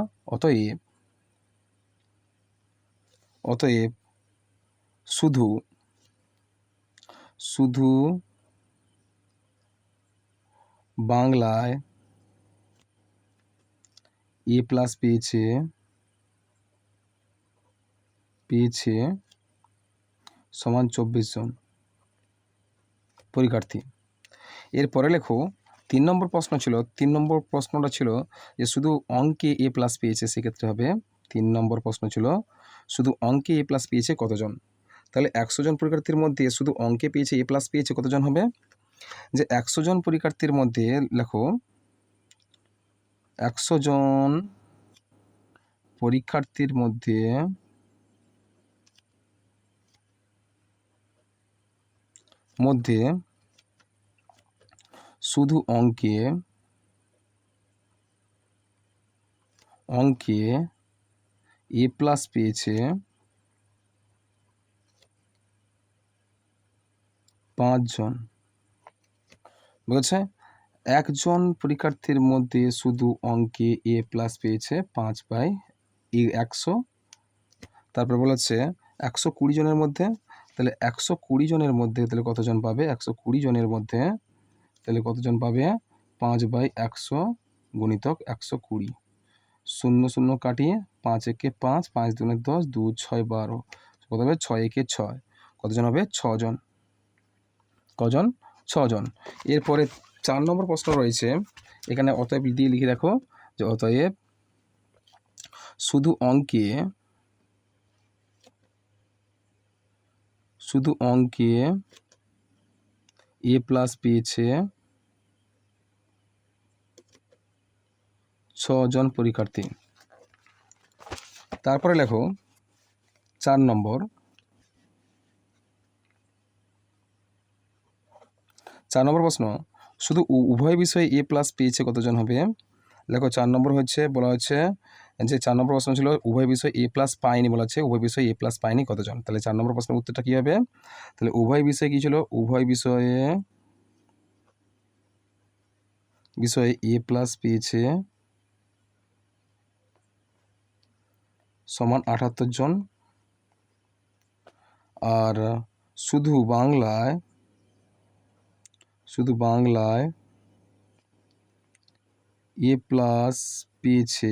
অতএব শুধু বাংলায় এ প্লাস পেয়েছে সমান 24 জন পরীক্ষার্থী। এরপরে লেখো 3 নম্বর প্রশ্ন ছিল, 3 নম্বর প্রশ্নটা ছিল যে শুধু অঙ্কে এ প্লাস পেয়েছে, সেক্ষেত্রে হবে 3 নম্বর প্রশ্ন ছিল শুধু অঙ্কে এ প্লাস পেয়েছে কতজন। তাহলে 100 জন পরীক্ষার্থীর মধ্যে শুধু অঙ্কে পেয়েছে এ প্লাস পেয়েছে কতজন হবে, যে 100 জন পরীক্ষার্থীর মধ্যে লেখো 100 জন পরীক্ষার্থীর মধ্যে শুধু অঙ্কে এ প্লাস পেয়েছে 5 জন, বুঝেছে। একজন পরীক্ষার্থীর মধ্যে শুধু অঙ্কে এ প্লাস পেয়েছে 5/100, এই 100, তারপর বলা হচ্ছে 120 জনের মধ্যে, তাহলে 120 জনের মধ্যে তাহলে কতজন পাবে? 120 জনের মধ্যে তাহলে কতজন পাবে? 5/100 গুণিতক 120, 0 0 কাটিয়ে 5 একে 5, 5 দুগুণে 10, 2 6 12, কত হবে? 6 একে 6, কতজন হবে? 6 জন। কজন? 6 জন। এরপরে 4 নম্বর প্রশ্ন রয়েছে, এখানে অতএব দিয়ে লিখে রাখো যে অতএব শুধু অঙ্কে A+ পেয়েছে 6 জন পরীক্ষার্থী। তারপরে লেখো 4 নম্বর প্রশ্ন, শুধু উভয় বিষয়ে A+ পেয়েছে কতজন হবে? লেখো 4 নম্বর হচ্ছে বলা হচ্ছে যে 4 নম্বর প্রশ্ন ছিল উভয় বিষয়ে A+ পায়নি, বলা হচ্ছে উভয় বিষয়ে A+ পায়নি কতজন। তাহলে 4 নম্বর প্রশ্নের উত্তরটা কী হবে? তাহলে উভয় বিষয়ে কী ছিল? উভয় বিষয়ে A+ পেয়েছে সমান 78 জন, আর শুধু বাংলায় A+ পেয়েছে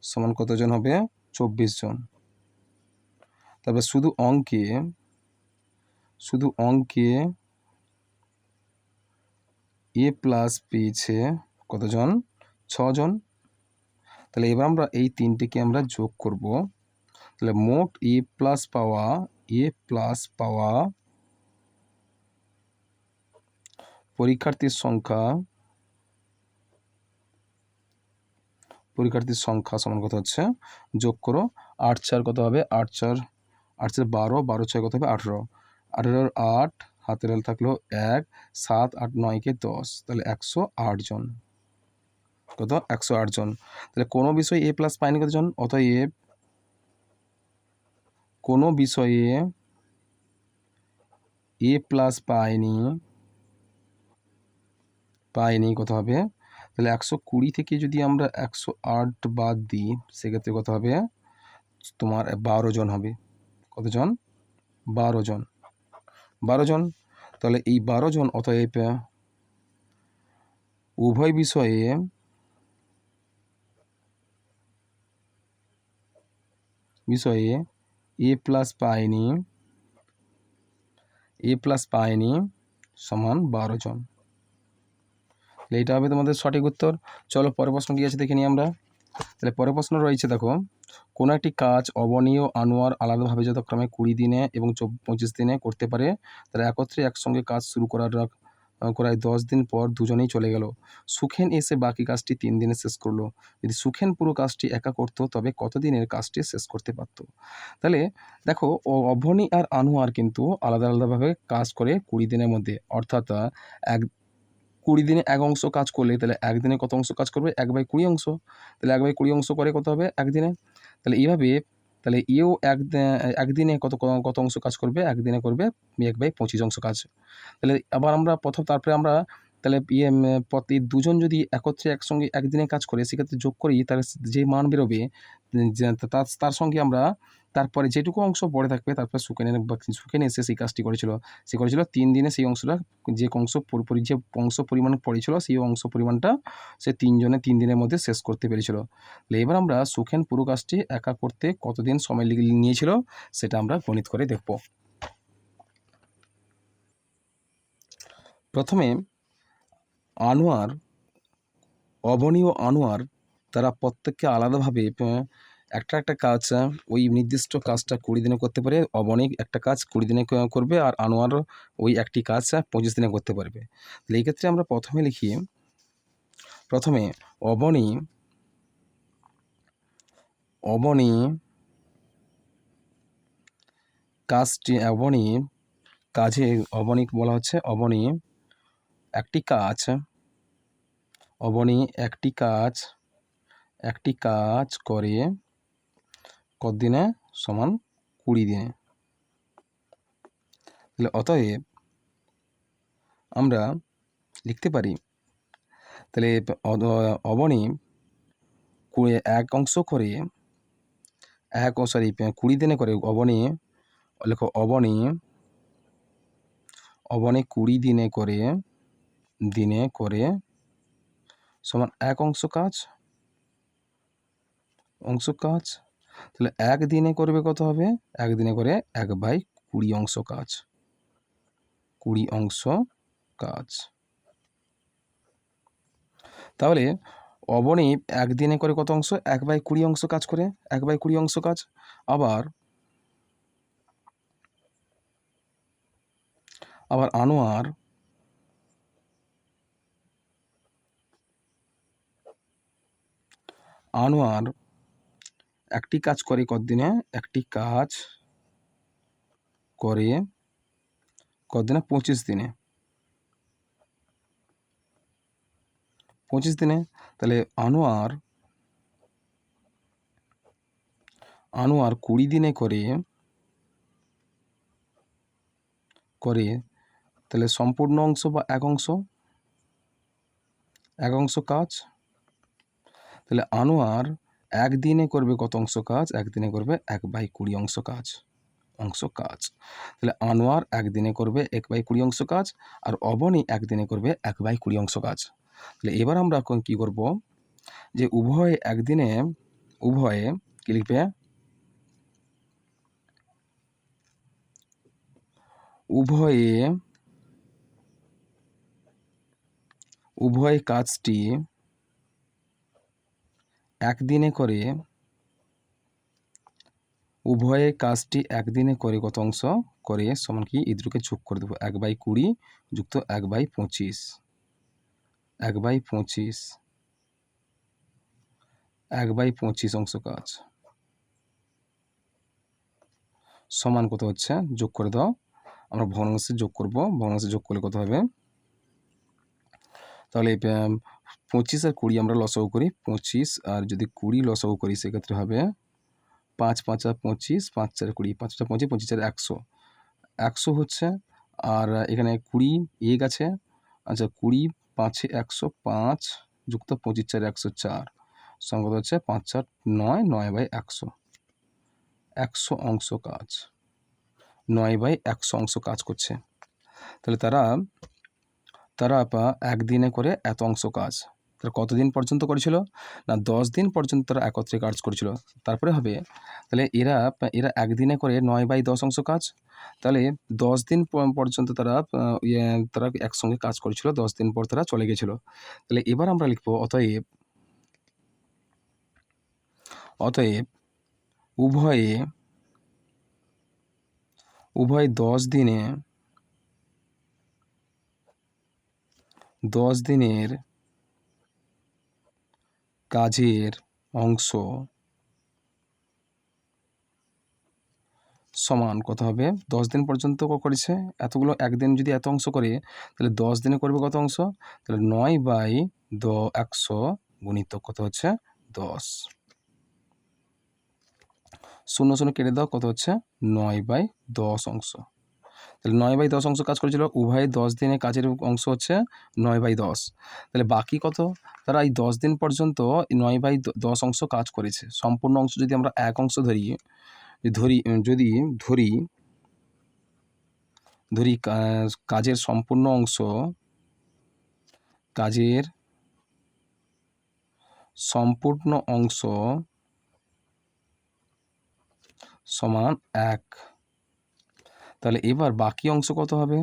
সমান কতজন হবে? 24 জন। তারপর শুধু অঙ্কে A+ পেয়েছে কতজন? 6 জন। তাহলে এবার আমরা এই তিনটিকে আমরা যোগ করব। তাহলে মোট A+ পাওয়া পরীক্ষার্থীর সংখ্যা সমান কত হচ্ছে? যোগ করো, 8 4 কত হবে? 8 4 12, 12 6 কত হবে? 18, 18 8, হাতের হাল থাকলো 1, 7 8 9 কে 10, তাহলে 108 জন। কত? 108 জন। তাহলে কোনো বিষয়ে A+ পায়নি কতজন? অতএব কোনো বিষয়ে A+ পায়নি কত হবে? তাহলে 120 থেকে যদি আমরা 108 বাদ দিই সেক্ষেত্রে কত হবে? তোমার 12 জন হবে। কতজন? 12 জন। 12 জন। তাহলে এই 12 জন অতএব উভয় বিষয়ে A+ পায়নি সমান 12 জন। এইটা হবে তোমাদের সঠিক উত্তর। চলো পরের প্রশ্ন কি আছে দেখে নিই আমরা। তাহলে পরের প্রশ্ন রয়েছে, দেখো কোনো একটি কাজ অবনী ও আনোয়ার আলাদাভাবে যথাক্রমে 20 দিনে এবং 25 দিনে করতে পারে, তারা একত্রে একসঙ্গে কাজ শুরু করায় 10 দিন পর দুজনেই চলে গেল। সুখেন এসে বাকি কাজটি 3 দিনে শেষ করলো। যদি সুখেন পুরো কাজটি একা করতো তবে কত দিনের কাজটি শেষ করতে পারতো? তাহলে দেখো অবনী আর আনোয়ার কিন্তু আলাদা আলাদাভাবে কাজ করে 20 দিনের মধ্যে, অর্থাৎ এক 20 দিনে এক অংশ কাজ করলে তাহলে একদিনে কত অংশ কাজ করবে? 1/20 অংশ। তাহলে 1/20 অংশ করে কত হবে? একদিনে। তাহলে এইভাবে তাহলে এও একদিনে কত অংশ কাজ করবে? একদিনে করবে 1/25 অংশ কাজ। তাহলে আবার আমরা তারপরে আমরা তাহলে এই দুজন যদি একত্রে একসঙ্গে একদিনে কাজ করে সেক্ষেত্রে যোগ করি, তার যে মান বেরোবে যে তার সঙ্গে আমরা তারপরে যেটুকু অংশ পড়ে থাকবে তারপরে সুখেন এসে সেই কাজটি করেছিল। সে করেছিল 3 দিনে সেই অংশটা, যে অংশ পরিমাণ পড়েছিল সেই অংশ পরিমাণটা সে 3 দিনের মধ্যে শেষ করতে পেরেছিল। তাহলে এবার আমরা সুখেন পুরো কাজটি একা করতে কতদিন সময় নিয়েছিল সেটা আমরা গণিত করে দেখব। প্রথমে অবনী ও আনোয়ার তারা প্রত্যেককে আলাদাভাবে একটা কাজ, ওই নির্দিষ্ট কাজটা 20 দিনে করতে পারে। অবনী একটা কাজ 20 দিনে করবে, আর আনোয়ার ওই একটি কাজ 25 দিনে করতে পারবে। তাহলে এই ক্ষেত্রে আমরা প্রথমে লিখি, প্রথমে অবনী বলা হচ্ছে অবনী একটি কাজ করে কতদিনে? সমান 20 দিনে। তাহলে অতএব আমরা লিখতে পারি, তাহলে অবনী এক অংশ করে সরি 20 দিনে করে অবনে লেখো অবনে 20 দিনে করে সমান 1 অংশ কাজ। তাহলে 1 দিনে করবে কত হবে? 1 দিনে করে 1/20 অংশ কাজ। 20 অংশ কাজ। তাহলে অবনী 1 দিনে করে কত অংশ? 1/20 অংশ কাজ করে। 1/20 অংশ কাজ। আবার আনোয়ার একটি কাজ করে কতদিনে? একটি কাজ করে কতদিনে? 25 দিনে। 25 দিনে। তাহলে আনোয়ার 20 দিনে করে তাহলে সম্পূর্ণ অংশ বা 1 অংশ? 1 অংশ কাজ। তাহলে আনোয়ার 1 দিনে করবে কত অংশ কাজ? 1 দিনে করবে 1/20 অংশ কাজ। তাহলে আনোয়ার 1 দিনে করবে 1/20 অংশ কাজ, আর অবনী 1 দিনে করবে 1/20 অংশ কাজ। তাহলে এবার আমরা এখন কি করব? যে উভয়ে কি লিখবে? উভয়ে কাজটি 1 দিনে করে কত অংশ করে সমান কি? এই দুটোকে যোগ করে দেবো। 1/20 যুক্ত 1/25। 1/25 অংশ কাজ সমান কত হচ্ছে? যোগ করে দাও। আমরা ভগ্নাংশে যোগ করব। ভগ্নাংশে যোগ করলে কত হবে? তাহলে 25 আর 20 আমরা লসাগু করি। 25 আর যদি 20 লসাগু করি সেক্ষেত্রে হবে 5 5 আর 25, 5 4 20, 5 5 25, 25 4 100। 100 হচ্ছে। আর এখানে 20 এক আছে। আচ্ছা 20 5 105 যুক্ত 25 4 104 সমান কত হচ্ছে? 5 4 9, 9/100। 100 অংশ কাজ। 9/100 অংশ কাজ করছে। তাহলে তারা 1 দিনে করে এত অংশ কাজ। তাহলে কতদিন পর্যন্ত করেছিল? না 10 দিন পর্যন্ত তারা একত্রে কাজ করেছিল। তারপরে হবে তাহলে এরা 1 দিনে করে 9/10 অংশ কাজ। তাহলে 10 দিন পর্যন্ত তারা একসঙ্গে কাজ করেছিল। 10 দিন পর তারা চলে গেছিল। তাহলে এবার আমরা লিখব অতএব উভয়ে 10 দিনের কাজের অংশ সমান কত হবে? 10 দিন পর্যন্ত করেছে এতগুলো। 1 দিন যদি এত অংশ করে তাহলে 10 দিনে করবে কত অংশ? তাহলে 9/100 গুণিত কত হচ্ছে? 10। 0 0 কেটে দাও, কত হচ্ছে? 9/10 অংশ। তাহলে 9/10 অংশ কাজ করেছিল। উভয়ে 10 দিনে কাজের অংশ হচ্ছে 9/10। তাহলে বাকি কত? তারা এই 10 দিন পর্যন্ত 9/10 অংশ কাজ করেছে। সম্পূর্ণ অংশ যদি আমরা 1 অংশ ধরি কাজের সম্পূর্ণ অংশ সমান 1। তাহলে এবার বাকি অংশ কত হবে?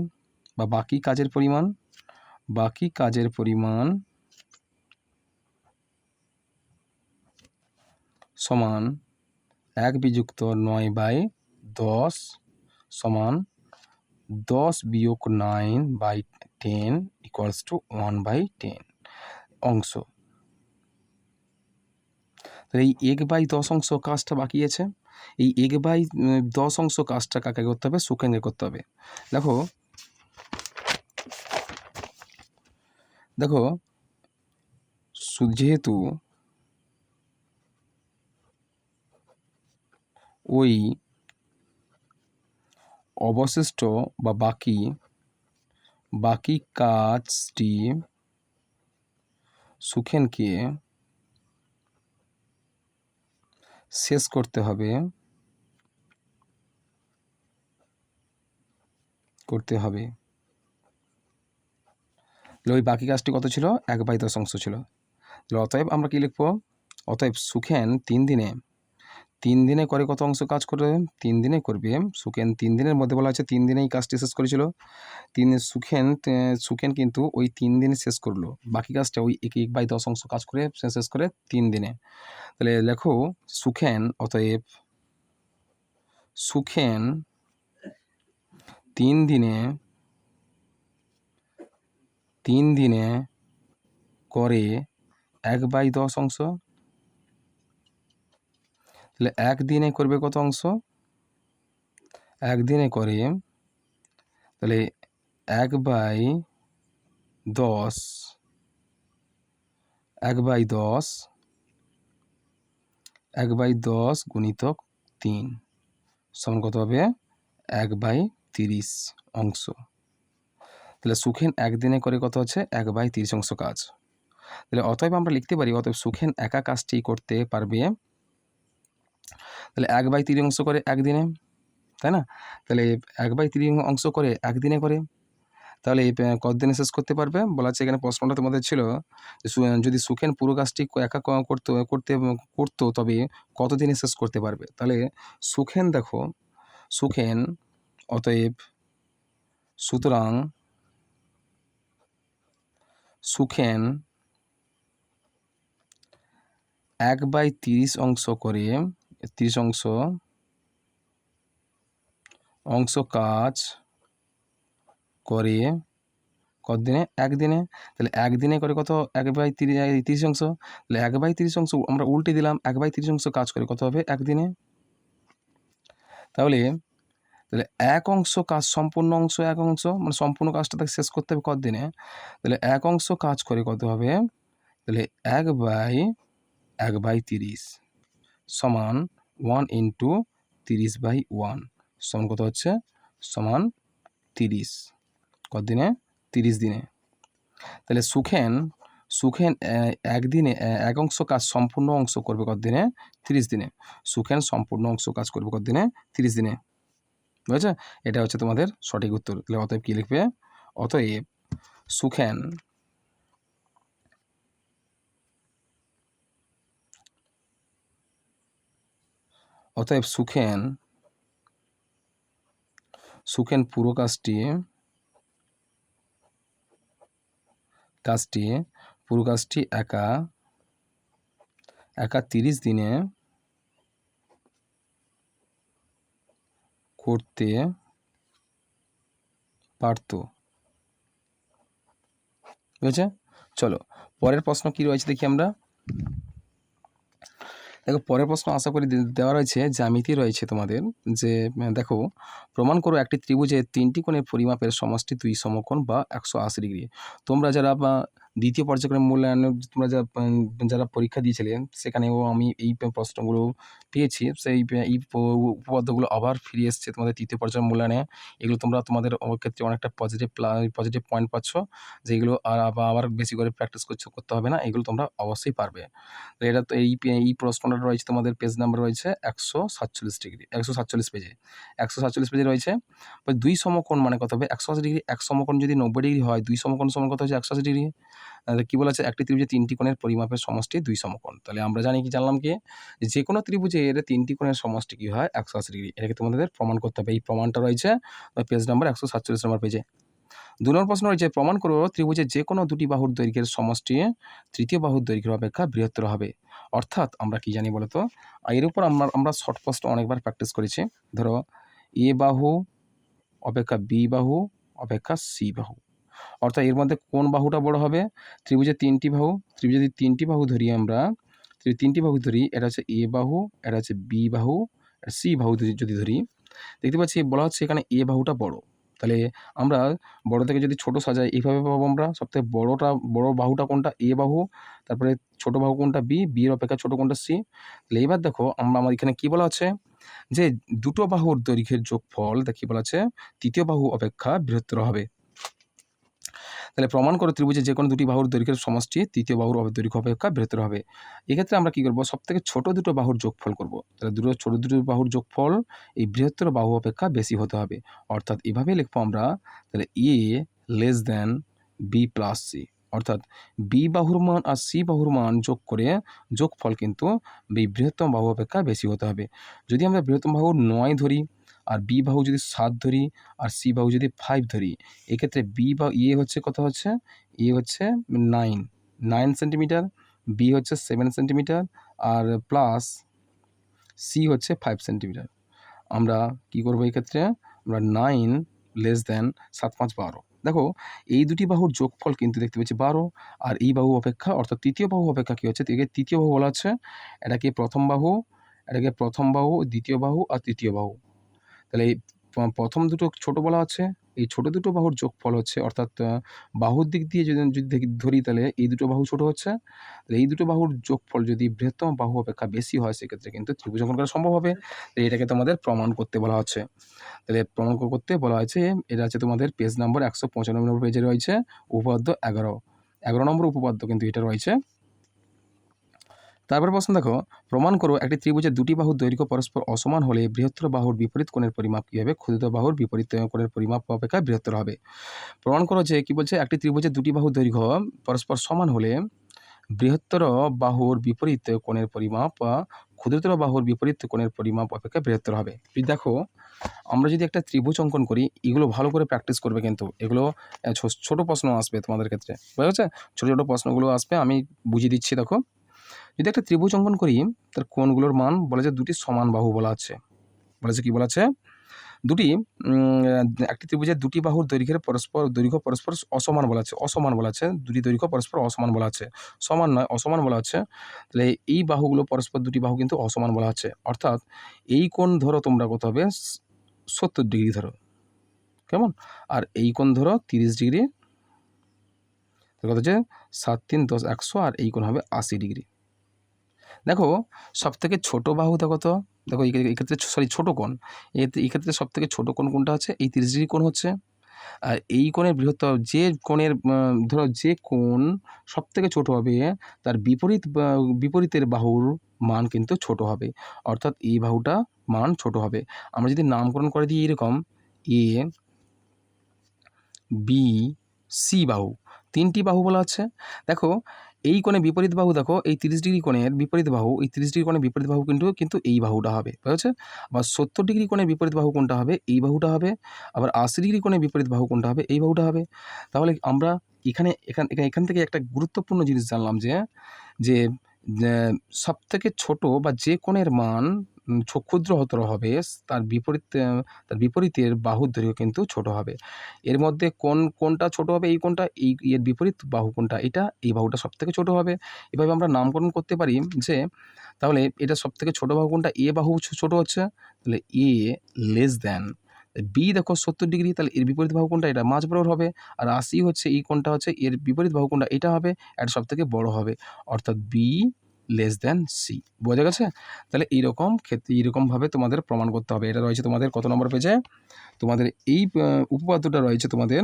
বা বাকি কাজের পরিমাণ সমান 1 বিযুক্ত 9/10 সমান 10 বিয়োগ 9/10 ইকুয়ালস টু 1/10 অংশ। তাহলে এই 1/10 অংশ কাজটা বাকি আছে। এই 1/10 অংশ কাজটা কাকে করতে হবে? সুখেনকে করতে হবে। দেখো যেহেতু ওই অবশিষ্ট বা বাকি কাজটি সুখেনকে শেষ করতে হবে ওই বাকি কাজটি কত ছিল, 1/10 ছিল। তাহলে অতএব আমরা কি লিখবো, অতএব সুখেন 3 দিনে করে কত অংশ কাজ করবে, 3 দিনে করবে। সুখেন 3 দিনের মধ্যে বলা আছে 3 দিনেই কাজটি শেষ করেছিল। সুখেন কিন্তু ওই 3 দিনে শেষ করলো, বাকি কাজটা ওই 1/10 কাজ করে শেষ করে 3 দিনে। তাহলে লেখো সুখেন, অতএব সুখেন 3 দিনে করে 1/10। তাহলে একদিনে করবে কত অংশ, একদিনে করে তাহলে 1/10 গুণিতক 3 সমান কত হবে, 1/30 অংশ। তাহলে সুখেন একদিনে করে কত হচ্ছে, 1/30 অংশ কাজ। তাহলে অতএব আমরা লিখতে পারি, অতএব সুখেন একা কাজটি করতে পারবে, তাহলে 1/30 অংশ করে একদিনে, তাই না? তাহলে 1/30 অংশ করে একদিনে করে, তাহলে কতদিনে শেষ করতে পারবে বলা আছে। এখানে প্রশ্নটা তোমাদের ছিল যে যদি সুখেন পুরো কাজটি একা করতো তবে কতদিনে শেষ করতে পারবে। তাহলে সুখেন দেখো, সুখেন অতএব সুতরাং সুখেন 1/30 অংশ করে 30 অংশ কাজ করে কতদিনে, একদিনে। তাহলে একদিনে করে কত, 1/30 অংশ। তাহলে 1/30 অংশ আমরা উল্টে দিলাম, 1/30 অংশ কাজ করে কত হবে, একদিনে। তাহলে এক অংশ কাজ, সম্পূর্ণ অংশ এক অংশ, মানে সম্পূর্ণ কাজটা তাকে শেষ করতে হবে কতদিনে। তাহলে এক অংশ কাজ করে কত হবে, তাহলে 1/30 সমান 1 × 30/1 সমান কত হচ্ছে, সমান 30। কতদিনে, 30 দিনে। তাহলে সুখেন একদিনে এক অংশ কাজ সম্পূর্ণ অংশ করবে কতদিনে, 30 দিনে। সুখেন সম্পূর্ণ অংশ কাজ করবে কতদিনে, 30 দিনে। বুঝেছে? এটা হচ্ছে তোমাদের সঠিক উত্তর। তাহলে অতএব কি লিখবে, অতএব সুখেন পুরো কাজটি একা 30 দিনে করতে পারত। বুঝেছে? চলো পরের প্রশ্ন কি রয়েছে দেখি আমরা। দেখো পরের প্রশ্ন আশা করি দেওয়া রয়েছে, জ্যামিতি রয়েছে তোমাদের, যে দেখো প্রমাণ করো একটি ত্রিভুজের 3টি কোণের পরিমাপের সমষ্টি 2 সমকোণ বা 180 ডিগ্রি। তোমরা যারা দ্বিতীয় পর্যায়ক্রম মূল্যায়নে তোমরা যারা পরীক্ষা দিয়েছিলে সেখানেও আমি এই প্রশ্নগুলো পেয়েছি, সেই এই উপপাদ্যগুলো আবার ফিরে এসছে তোমাদের তৃতীয় পর্যায়ের মূল্যায়নে। এগুলো তোমরা তোমাদের ক্ষেত্রে অনেকটা পজিটিভ পয়েন্ট পাচ্ছ, যেগুলো আর আবার বেশি করে প্র্যাকটিস করতে হবে না, এগুলো তোমরা অবশ্যই পারবে। এটা তো এই প্রশ্নটা রয়েছে তোমাদের পেজ নাম্বার রয়েছে 147 ডিগ্রি, 147 পেজে 147 পেজে রয়েছে। 2 সমকোণ মানে কত হবে, 180 ডিগ্রি। এক সমকোণ যদি 90 ডিগ্রি হয়, 2 সমকোণ সমান কত হচ্ছে, 180 ডিগ্রি। কি বলা আছে, একটি ত্রিভুজে 3টি কোণের পরিমাপের সমষ্টি 2 সমকোণ। তাহলে আমরা জানলাম কি, যে কোনো ত্রিভুজের 3টি কোণের সমষ্টি কি হয়, 180 ডিগ্রি। এটাকে তোমাদের প্রমাণ করতে হবে। এই প্রমাণটা রয়েছে পেজ নাম্বার 147 নম্বর পেজে। 2 নম্বর প্রশ্ন রয়েছে, প্রমাণ করো ত্রিভুজের যে কোনো দুটি বাহুর দৈর্ঘ্যের সমষ্টি তৃতীয় বাহুর দৈর্ঘ্যের অপেক্ষা বৃহত্তর হবে। অর্থাৎ আমরা কি জানি বলতো, এর উপর আমরা শর্ট প্রশ্ন অনেকবার প্র্যাকটিস করেছি। ধরো এ বাহু অপেক্ষা বি বাহু অপেক্ষা সি বাহু, অর্থাৎ এর মধ্যে কোন বাহুটা বড় হবে। ত্রিভুজের 3টি বাহু, ত্রিভুজে যদি 3টি বাহু ধরি আমরা, 3টি বাহু ধরি, এটা হচ্ছে এ বাহু, এটা হচ্ছে বি বাহু, সি বাহু যদি ধরি, দেখতে পাচ্ছি বলা হচ্ছে এখানে এ বাহুটা বড়। তাহলে আমরা বড় থেকে যদি ছোট সাজাই, এইভাবে পাবো আমরা সবথেকে বড় বাহুটা কোনটা, এ বাহু, তারপরে ছোট বাহু কোনটা, বি, এর অপেক্ষা ছোট কোনটা, সি। তাহলে এবার দেখো আমার এখানে কি বলা আছে, যে দুটো বাহুর দৈর্ঘ্যের যোগফল দেখি বলা আছে তৃতীয় বাহু অপেক্ষা বৃহত্তর হবে। তাহলে প্রমাণ করো ত্রিভুজের যে কোনো দুটি বাহুর দৈর্ঘ্যের সমষ্টি তৃতীয় বাহুর দৈর্ঘ্য অপেক্ষা বৃহত্তর হবে। এক্ষেত্রে আমরা কী করবো, সবথেকে ছোটো দুটো বাহুর যোগফল করব। তাহলে ছোটো দুটো বাহুর যোগফল এই বৃহত্তর বাহু অপেক্ষা বেশি হতে হবে। অর্থাৎ এভাবে লিখবো আমরা, তাহলে A less than B plus C, অর্থাৎ বি বাহুর মান আর সি বাহুর মান যোগ করে যোগফল কিন্তু এই বৃহত্তম বাহু অপেক্ষা বেশি হতে হবে। যদি আমরা বৃহত্তম বাহু 9 ধরি, আর বি বাহু যদি 7 ধরি, আর সি বাহু যদি 5 ধরি, এক্ষেত্রে বি বা এ হচ্ছে কত হচ্ছে, এ হচ্ছে 9 সেন্টিমিটার, বি হচ্ছে 7 সেন্টিমিটার, আর প্লাস সি হচ্ছে 5 সেন্টিমিটার। আমরা কি করব এক্ষেত্রে, আমরা 9 লেস দ্যান 7 5 12। দেখো এই দুটি বাহুর যোগফল কিন্তু দেখতে পাচ্ছি 12, আর এই বাহু অপেক্ষা অর্থাৎ তৃতীয় বাহু অপেক্ষা কী হচ্ছে, তৃতীয় বাহু বলা হচ্ছে, এটাকে প্রথম বাহু, দ্বিতীয় বাহু আর তৃতীয় বাহু। তাহলে এই প্রথম দুটো ছোট বলা আছে, এই ছোট দুটো বাহুর যোগফল হচ্ছে, অর্থাৎ বাহুর দিক দিয়ে যদি ধরি, তাহলে এই দুটো বাহু ছোট হচ্ছে। তাহলে এই দুটো বাহুর যোগফল যদি বৃহত্তম বাহু অপেক্ষা বেশি হয়, সেক্ষেত্রে কিন্তু ত্রিভুজ অঙ্কন করা সম্ভব হবে। এটাকে তোমাদের প্রমাণ করতে বলা হচ্ছে। তাহলে প্রমাণ করতে বলা হয়েছে, এটা হচ্ছে তোমাদের পেজ নাম্বার 195 নম্বর পেজে রয়েছে, উপপাদ্য 11 নম্বর উপপাদ্য কিন্তু এটা রয়েছে। তারপর প্রশ্ন দেখো, প্রমাণ করো একটি ত্রিভুজের দুটি বাহুর দৈর্ঘ্য পরস্পর অসমান হলে বৃহত্তর বাহুর বিপরীত কোণের পরিমাপ কী হবে, ক্ষুদ্রতর বাহুর বিপরীত কোণের পরিমাপ অপেক্ষা বৃহত্তর হবে। প্রমাণ করো যে কি বলছে, একটি ত্রিভুজের দুটি বাহুর দৈর্ঘ্য পরস্পর সমান হলে বৃহত্তর বাহুর বিপরীত কোণের পরিমাপ ক্ষুদ্রতর বাহুর বিপরীত কোণের পরিমাপ অপেক্ষা বৃহত্তর হবে। দেখো আমরা যদি একটা ত্রিভুজ অঙ্কন করি, এগুলো ভালো করে প্র্যাকটিস করবে, কিন্তু এগুলো ছোট প্রশ্ন আসবে তোমাদের ক্ষেত্রে, বুঝা যাচ্ছে? ছোটো ছোটো প্রশ্নগুলো আসবে, আমি বুঝিয়ে দিচ্ছি। দেখো যদি একটা ত্রিভুজ অঙ্কন করি, তার কোণগুলোর মান বলা যায় দুটি সমান বাহু বলা আছে, কি বলা আছে, দুটি একটি ত্রিভুজের দুটি বাহুর দৈর্ঘ্য পরস্পর অসমান বলা আছে, দুটি দৈর্ঘ্য পরস্পর অসমান বলা আছে, সমান নয় অসমান বলা আছে। তাহলে এই বাহুগুলো পরস্পর দুটি বাহু কিন্তু অসমান বলা আছে, অর্থাৎ এই কোণ ধরো তোমরা কত হবে, 70 ডিগ্রি ধরো, কেমন, আর এই কোণ ধরো 30 ডিগ্রি, কত হচ্ছে 7 3 10 100, আর এই কোণ হবে 80 ডিগ্রি। দেখো সবথেকে ছোট বাহু দেখো তো, দেখো এই ক্ষেত্রে ছোট কোণ, এই ক্ষেত্রে সবথেকে ছোট কোণ কোনটা হচ্ছে, এই 30 ডিগ্রি কোণ হচ্ছে। আর এই কোণের বৃহত্তর যে কোণের ধরো যে কোণ সবথেকে ছোট হবে, তার বিপরীতের বাহুর মান কিন্তু ছোট হবে, অর্থাৎ এই বাহুটা মান ছোট হবে। আমরা যদি নামকরণ করে দিই এরকম, এ বি সি বাহু, তিনটি বাহু বলা আছে। দেখো এই কোণে বিপরীত বাহু, দেখো এই 30 ডিগ্রি কোণের বিপরীত বাহু, এই 30 ডিগ্রি কোণের বিপরীত বাহু কিন্তু এই বাহুটা হবে, বুঝেছে? আবার 70 ডিগ্রি কোণের বিপরীত বাহু কোনটা হবে, এই বাহুটা হবে। আবার 80 ডিগ্রি কোণের বিপরীত বাহু কোনটা হবে, এই বাহুটা হবে। তাহলে আমরা এখান থেকে একটা গুরুত্বপূর্ণ জিনিস জানলাম, যে সবথেকে ছোট বা যে কোণের মান ক্ষুদ্রতর হবে, তার বিপরীতের বাহুর দৈর্ঘ্য কিন্তু ছোট হবে। এর মধ্যে কোনটা ছোট হবে, এই কোণটা, এর বিপরীত বাহু কোনটা, এই বাহুটা সবথেকে ছোট হবে। এভাবে আমরা নামকরণ করতে পারি যে, তাহলে এটা সবথেকে ছোট বাহু কোনটা, এ বাহু ছোট হচ্ছে, তাহলে এ লেস দ্যান বি, দেখো 70 ডিগ্রি, তাহলে এর বিপরীত বাহু কোনটা, এটা মাঝ বরাবর হবে। আর 80 হচ্ছে, এই কোণটা হচ্ছে, এর বিপরীত বাহু কোনটা, এটা হবে, এটা সবথেকে বড় হবে, অর্থাৎ বি লেস দ্যান সি। বোঝা গেছে? তাহলে এইরকম ক্ষেত্রে এইরকমভাবে তোমাদের প্রমাণ করতে হবে। এটা রয়েছে তোমাদের কত নম্বর পেজে, তোমাদের এই উপপাদ্যটা রয়েছে তোমাদের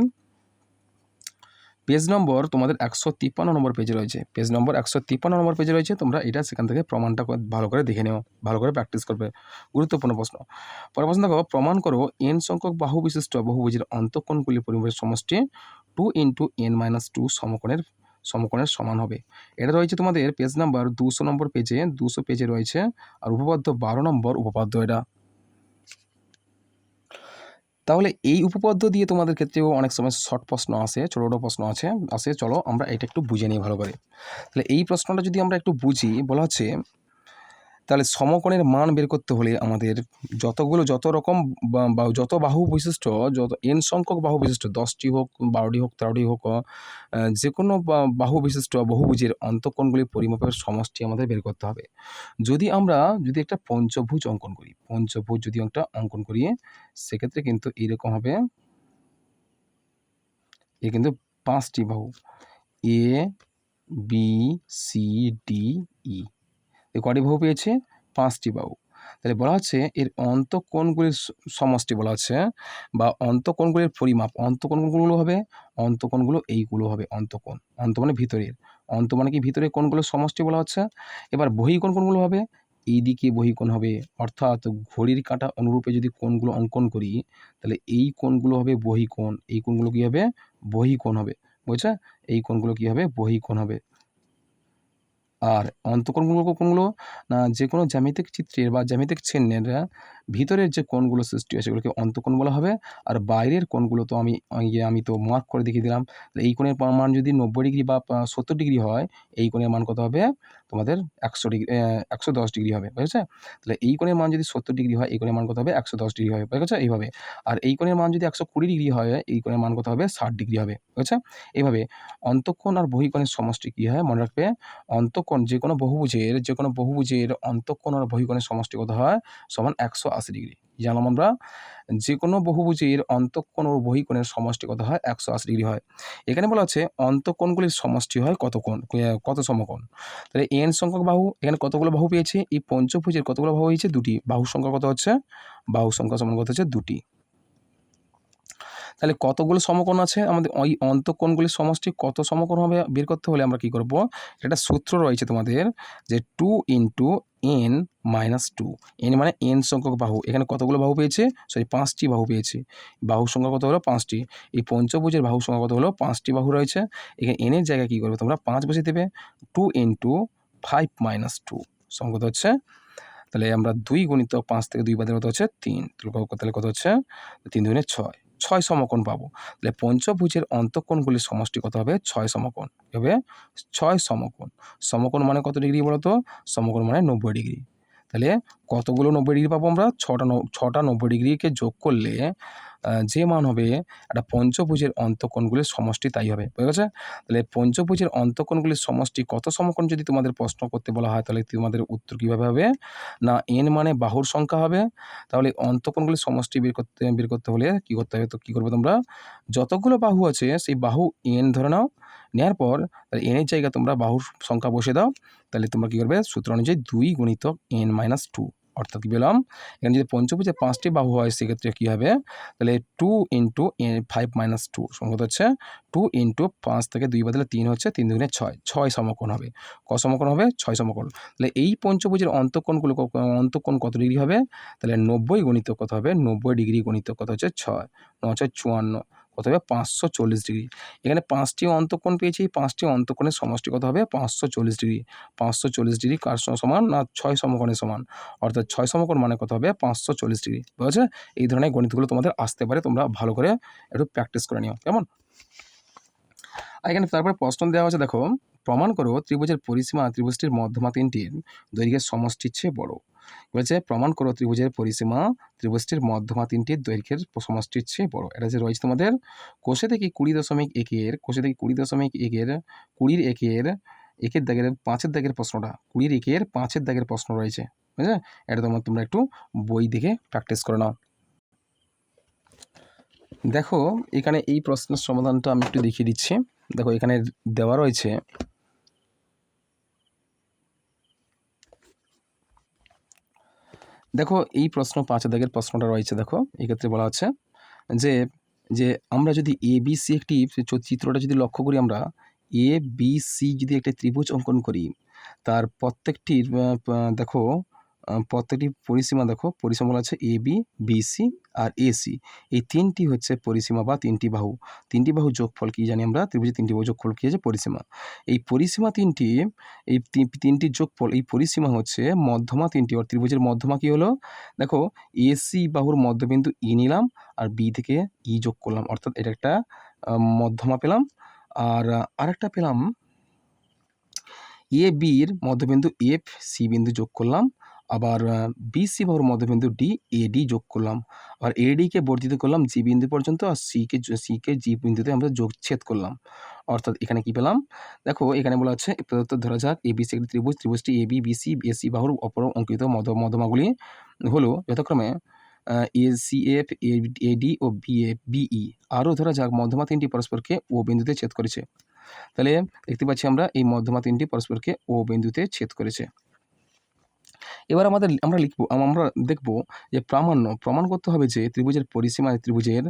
পেজ নম্বর তোমাদের 153 নম্বর পেজে রয়েছে, পেজ নম্বর 153 নম্বর পেজে রয়েছে। তোমরা এটা সেখান থেকে প্রমাণটা ভালো করে দেখে নিও, ভালো করে প্র্যাকটিস করবে, গুরুত্বপূর্ণ প্রশ্ন। পরের প্রশ্ন দেখো, প্রমাণ করো n সংখ্যক বাহু বিশিষ্ট বহুভুজের অন্তঃকোণগুলির পরিমাপের সমষ্টি 2 × n-2 সমকোণের সমান হবে। এটা রয়েছে তোমাদের পেজ নাম্বার 200 নম্বর পেজে, 200 পেজে রয়েছে, আর উপপাদ্য 12 নম্বর উপপাদ্য এটা। তাহলে এই উপপাদ্য দিয়ে তোমাদের ক্ষেত্রেও অনেক সময় শর্ট প্রশ্ন আসে, ছোটো ছোটো প্রশ্ন আসে। চলো আমরা এটা একটু বুঝে নিই ভালো করে। তাহলে এই প্রশ্নটা যদি আমরা একটু বুঝি, বলা হচ্ছে তাহলে সমকোণের মান বের করতে হলে আমাদের যত রকম বা যত বাহু বিশিষ্ট, যত n সংখ্যক বাহু বিশিষ্ট, 10টি হোক, 12টি হোক, 13টি হোক, যে কোনো বাহু বিশিষ্ট বহুভুজের অন্তঃকোণগুলির পরিমাপের সমষ্টি আমাদের বের করতে হবে। যদি একটা পঞ্চভুজ যদি একটা অঙ্কন করি, সেক্ষেত্রে কিন্তু এইরকম হবে, এ কিন্তু 5টি বাহু, এ বি সি ডি ই, কটি বাহু পেয়েছে, 5টি বাহু। তাহলে বলা হচ্ছে এর অন্তঃকোণগুলির সমষ্টি বলা হচ্ছে, বা অন্তঃকোণগুলির পরিমাপ। অন্তঃকোণগুলো হবে, অন্তঃকোণগুলো এইগুলো হবে অন্তঃকোণ। অন্ত মানে ভিতরের, অন্ত মানে কি ভিতরের কোণগুলোর সমষ্টি বলা হচ্ছে। এবার বহিঃকোণ কোনগুলো হবে, এইদিকে বহিঃকোণ হবে, অর্থাৎ ঘড়ির কাঁটা অনুরূপে যদি কোণগুলো অঙ্কন করি, তাহলে এই কোণগুলো হবে বহিঃকোণ, এই কোণগুলো কি হবে, বহিঃকোণ হবে, বুঝছে? এই কোণগুলো কি হবে, বহিঃকোণ হবে। আর অন্তঃকোণগুলো কোনগুলো না, যে কোনো জ্যামিতিক চিত্রের বা জ্যামিতিক চিহ্নের ভিতরের যে কোণগুলো সৃষ্টি হয় সেগুলোকে অন্তঃকোণ বলা হবে। আর বাইরের কোণগুলো তো আমি তো মার্ক করে দেখিয়ে দিলাম। এই কোণের মান যদি 90 ডিগ্রি বা 70 ডিগ্রি হয়, এই কোণের মান কত হবে তোমাদের 100 ডিগ্রি, 110 ডিগ্রি হবে, বুঝেছে? তাহলে এই কোণের মান যদি 70 ডিগ্রি হয়, এই কোণের মান কত হবে 110 ডিগ্রি হবে, বুঝেছে? এইভাবে। আর এই কোণের মান যদি 120 ডিগ্রি হয়, এই কোণের মান কত হবে 60 ডিগ্রি হবে, বুঝেছে? এইভাবে অন্তঃকোণ আর বহিঃকোণের সমষ্টি কী হয় মনে রাখবে, অন্তঃকোণ যে কোনো বহুভুজের অন্তঃকোণ আর বহিঃকোণের সমষ্টি কত হয়, সমান 180 ডিগ্রি। জানলাম আমরা, যে কোনো বহুভুজের অন্তঃকোণ ও বহিঃকোণের সমষ্টি কত হয়, 180 ডিগ্রি হয়। এখানে বলা হচ্ছে অন্তঃকোণগুলির সমষ্টি হয় কত কোণ, কত সমকোণ। তাহলে n সংখ্যক বাহু, এখানে কতগুলো বাহু পেয়েছি, এই পঞ্চভুজের কতগুলো বাহু হয়েছে, দুটি। বাহু সংখ্যা কত হচ্ছে, বাহু সংখ্যা সমান কত হচ্ছে, দুটি। তাহলে কতগুলো সমকোণ আছে, আমাদের ওই অন্তঃকোণগুলির সমষ্টি কত সমকোণ হবে বের করতে হলে আমরা কি করব, একটা সূত্র রয়েছে তোমাদের, যে 2 ইন্টু n মাইনাস 2। n মানে n সংখ্যক বাহু, এখানে কতগুলো বাহু পেয়েছে, সরি 5টি বাহু পেয়েছি। বাহু সংখ্যা কত হলো, 5টি। এই পঞ্চভুজের বাহু সংখ্যা কত হলো, 5টি বাহু রয়েছে। এখানে n এর জায়গায় কী করবে তোমরা, 5 বসে দেবে। 2 ইন্টু 5 মাইনাস 2 সমান কত হচ্ছে, তাহলে আমরা 2 গুণিত 5 থেকে 2 বাদের কত হচ্ছে 3, তাহলে কত হচ্ছে 3 দুগুণে 6, 6 সমকোণ পাবো। তাহলে পঞ্চভুজের অন্তঃকোণগুলির সমষ্টি কত হবে, 6 সমকোণ। কি হবে, 6 সমকোণ। সমকোণ মানে কত ডিগ্রি বলো তো, সমকোণ মানে 90 ডিগ্রি। তাহলে কতগুলো 90 ডিগ্রি পাবো আমরা, 6টা 90 ডিগ্রিকে যোগ করলে যে মান হবে, একটা পঞ্চভুজের অন্তঃকোণগুলির সমষ্টি তাই হবে, বুঝা গেছে? তাহলে পঞ্চভুজের অন্তঃকোণগুলির সমষ্টি কত সমকোণ যদি তোমাদের প্রশ্ন করতে বলা হয়, তাহলে তোমাদের উত্তর কীভাবে হবে না, n মানে বাহুর সংখ্যা হবে। তাহলে অন্তঃকোণগুলির সমষ্টি বের করতে হলে কী করতে হবে, তো কী করবে তোমরা, যতগুলো বাহু আছে সেই বাহু n ধরে নাও, নেওয়ার পর তাহলে n এর জায়গায় তোমরা বাহুর সংখ্যা বসে দাও। তাহলে তোমরা কী করবে, সূত্র অনুযায়ী 2 গুণিতক n মাইনাস 2, অর্থাৎ কী পেলাম, এখানে যদি পঞ্চভুজে 5টি বাহু হয় সেক্ষেত্রে কী হবে, তাহলে 2 ইন্টু 5 মাইনাস 2 সমান কত হচ্ছে, 2 ইন্টু 5 থেকে 2 বাদলে 3 হচ্ছে, 3 দুগুণে 6, 6 সমকোণ হবে। ক সমকোণ হবে, 6 সমকোণ। তাহলে এই পঞ্চভুজের অন্তঃকোণ কত ডিগ্রি হবে, তাহলে 90 গুণিত কত হবে, 90 ডিগ্রি গুণিত কত হচ্ছে 6, 9 6 54, কত হবে 540 ডিগ্রি। এখানে 5টি অন্তঃকোণ পেয়েছি, 5টি অন্তঃকোণের সমষ্টি কত হবে, 540 ডিগ্রি। 540 ডিগ্রি কার সমান না, 6 সমকোণের সমান, অর্থাৎ 6 সমকোণ মানে কত হবে, 540 ডিগ্রি, বুঝেছে? এই ধরনের গণিতগুলো তোমাদের আসতে পারে, তোমরা ভালো করে একটু প্র্যাকটিস করে নিও, কেমন? আর এখানে তারপরে প্রশ্ন দেওয়া আছে, দেখো, প্রমাণ করো ত্রিভুজের পরিসীমা ত্রিভুজটির মধ্যমা তিনটির দৈর্ঘ্যের সমষ্টির চেয়ে বড়। বলেছে প্রমাণ করো ত্রিভুজের পরিসীমা ত্রিভুজটির মধ্যমা তিনটির দৈর্ঘ্যের সমষ্টির চেয়ে বড়। এটা যে রয়েছে তোমাদের কোষে থেকে 20.1-এর, কোষে থেকে 20.1-এর 20-একের দাগের 5-এর দাগের প্রশ্নটা, 20-একের 5-এর দাগের প্রশ্ন রয়েছে, বুঝলে? এটা তোমরা একটু বই দেখে প্র্যাকটিস করে নাও। দেখো এখানে এই প্রশ্নের সমাধানটা আমি একটু দেখিয়ে দিচ্ছি। দেখো এখানে দেওয়া রয়েছে, দেখো এই প্রশ্ন 5 দাগের প্রশ্নটা রয়েছে। দেখো এক্ষেত্রে বলা হচ্ছে যে যে আমরা যদি ABC একটি চিত্রটা যদি লক্ষ্য করি, আমরা ABC যদি একটা ত্রিভুজ অঙ্কন করি, তার প্রত্যেকটির দেখো প্রত্যেকটি পরিসীমা, দেখো পরিসীমা বলা আছে AB, BC আর AC, এই তিনটি হচ্ছে পরিসীমা বা তিনটি বাহু। তিনটি বাহু যোগফল কি জানি আমরা, ত্রিভুজের তিনটি বাহু যোগফল কি আছে, পরিসীমা। এই পরিসীমা তিনটি, এই তিনটি যোগফল, এই পরিসীমা হচ্ছে মধ্যমা তিনটি। আর ত্রিভুজের মধ্যমা কি হলো, দেখো AC বাহুর মধ্যবিন্দু E নিলাম, আর B থেকে E যোগ করলাম, অর্থাৎ এটা একটা মধ্যমা পেলাম। আর আরেকটা পেলাম ABর মধ্যবিন্দু F, C বিন্দু যোগ করলাম। আবার BC বাহুর মধ্যবিন্দু D, AD যোগ করলাম। আর ADকে বর্ধিত করলাম G বিন্দু পর্যন্ত, আর Cকে G বিন্দুতে আমরা ছেদ করলাম। অর্থাৎ এখানে কি পেলাম, দেখো এখানে বলা আছে প্রদত্ত ধরা যাক ABC একটি ত্রিভুজ, ত্রিভুজটি AB, BC, AC বাহুর অপর অঙ্কিত মধ্যমাগুলি হলো যথাক্রমে ACF, AD ও BE। আরও ধরা যাক মধ্যমা তিনটি পরস্পরকে O বিন্দুতে ছেদ করেছে। তাহলে দেখতে পাচ্ছি আমরা এই মধ্যমা তিনটি পরস্পরকে O বিন্দুতে ছেদ করেছে। এবার আমরা লিখবো, আমরা দেখবো যে প্রমাণ করতে হবে যে ত্রিভুজের পরিসীমায় ত্রিভুজের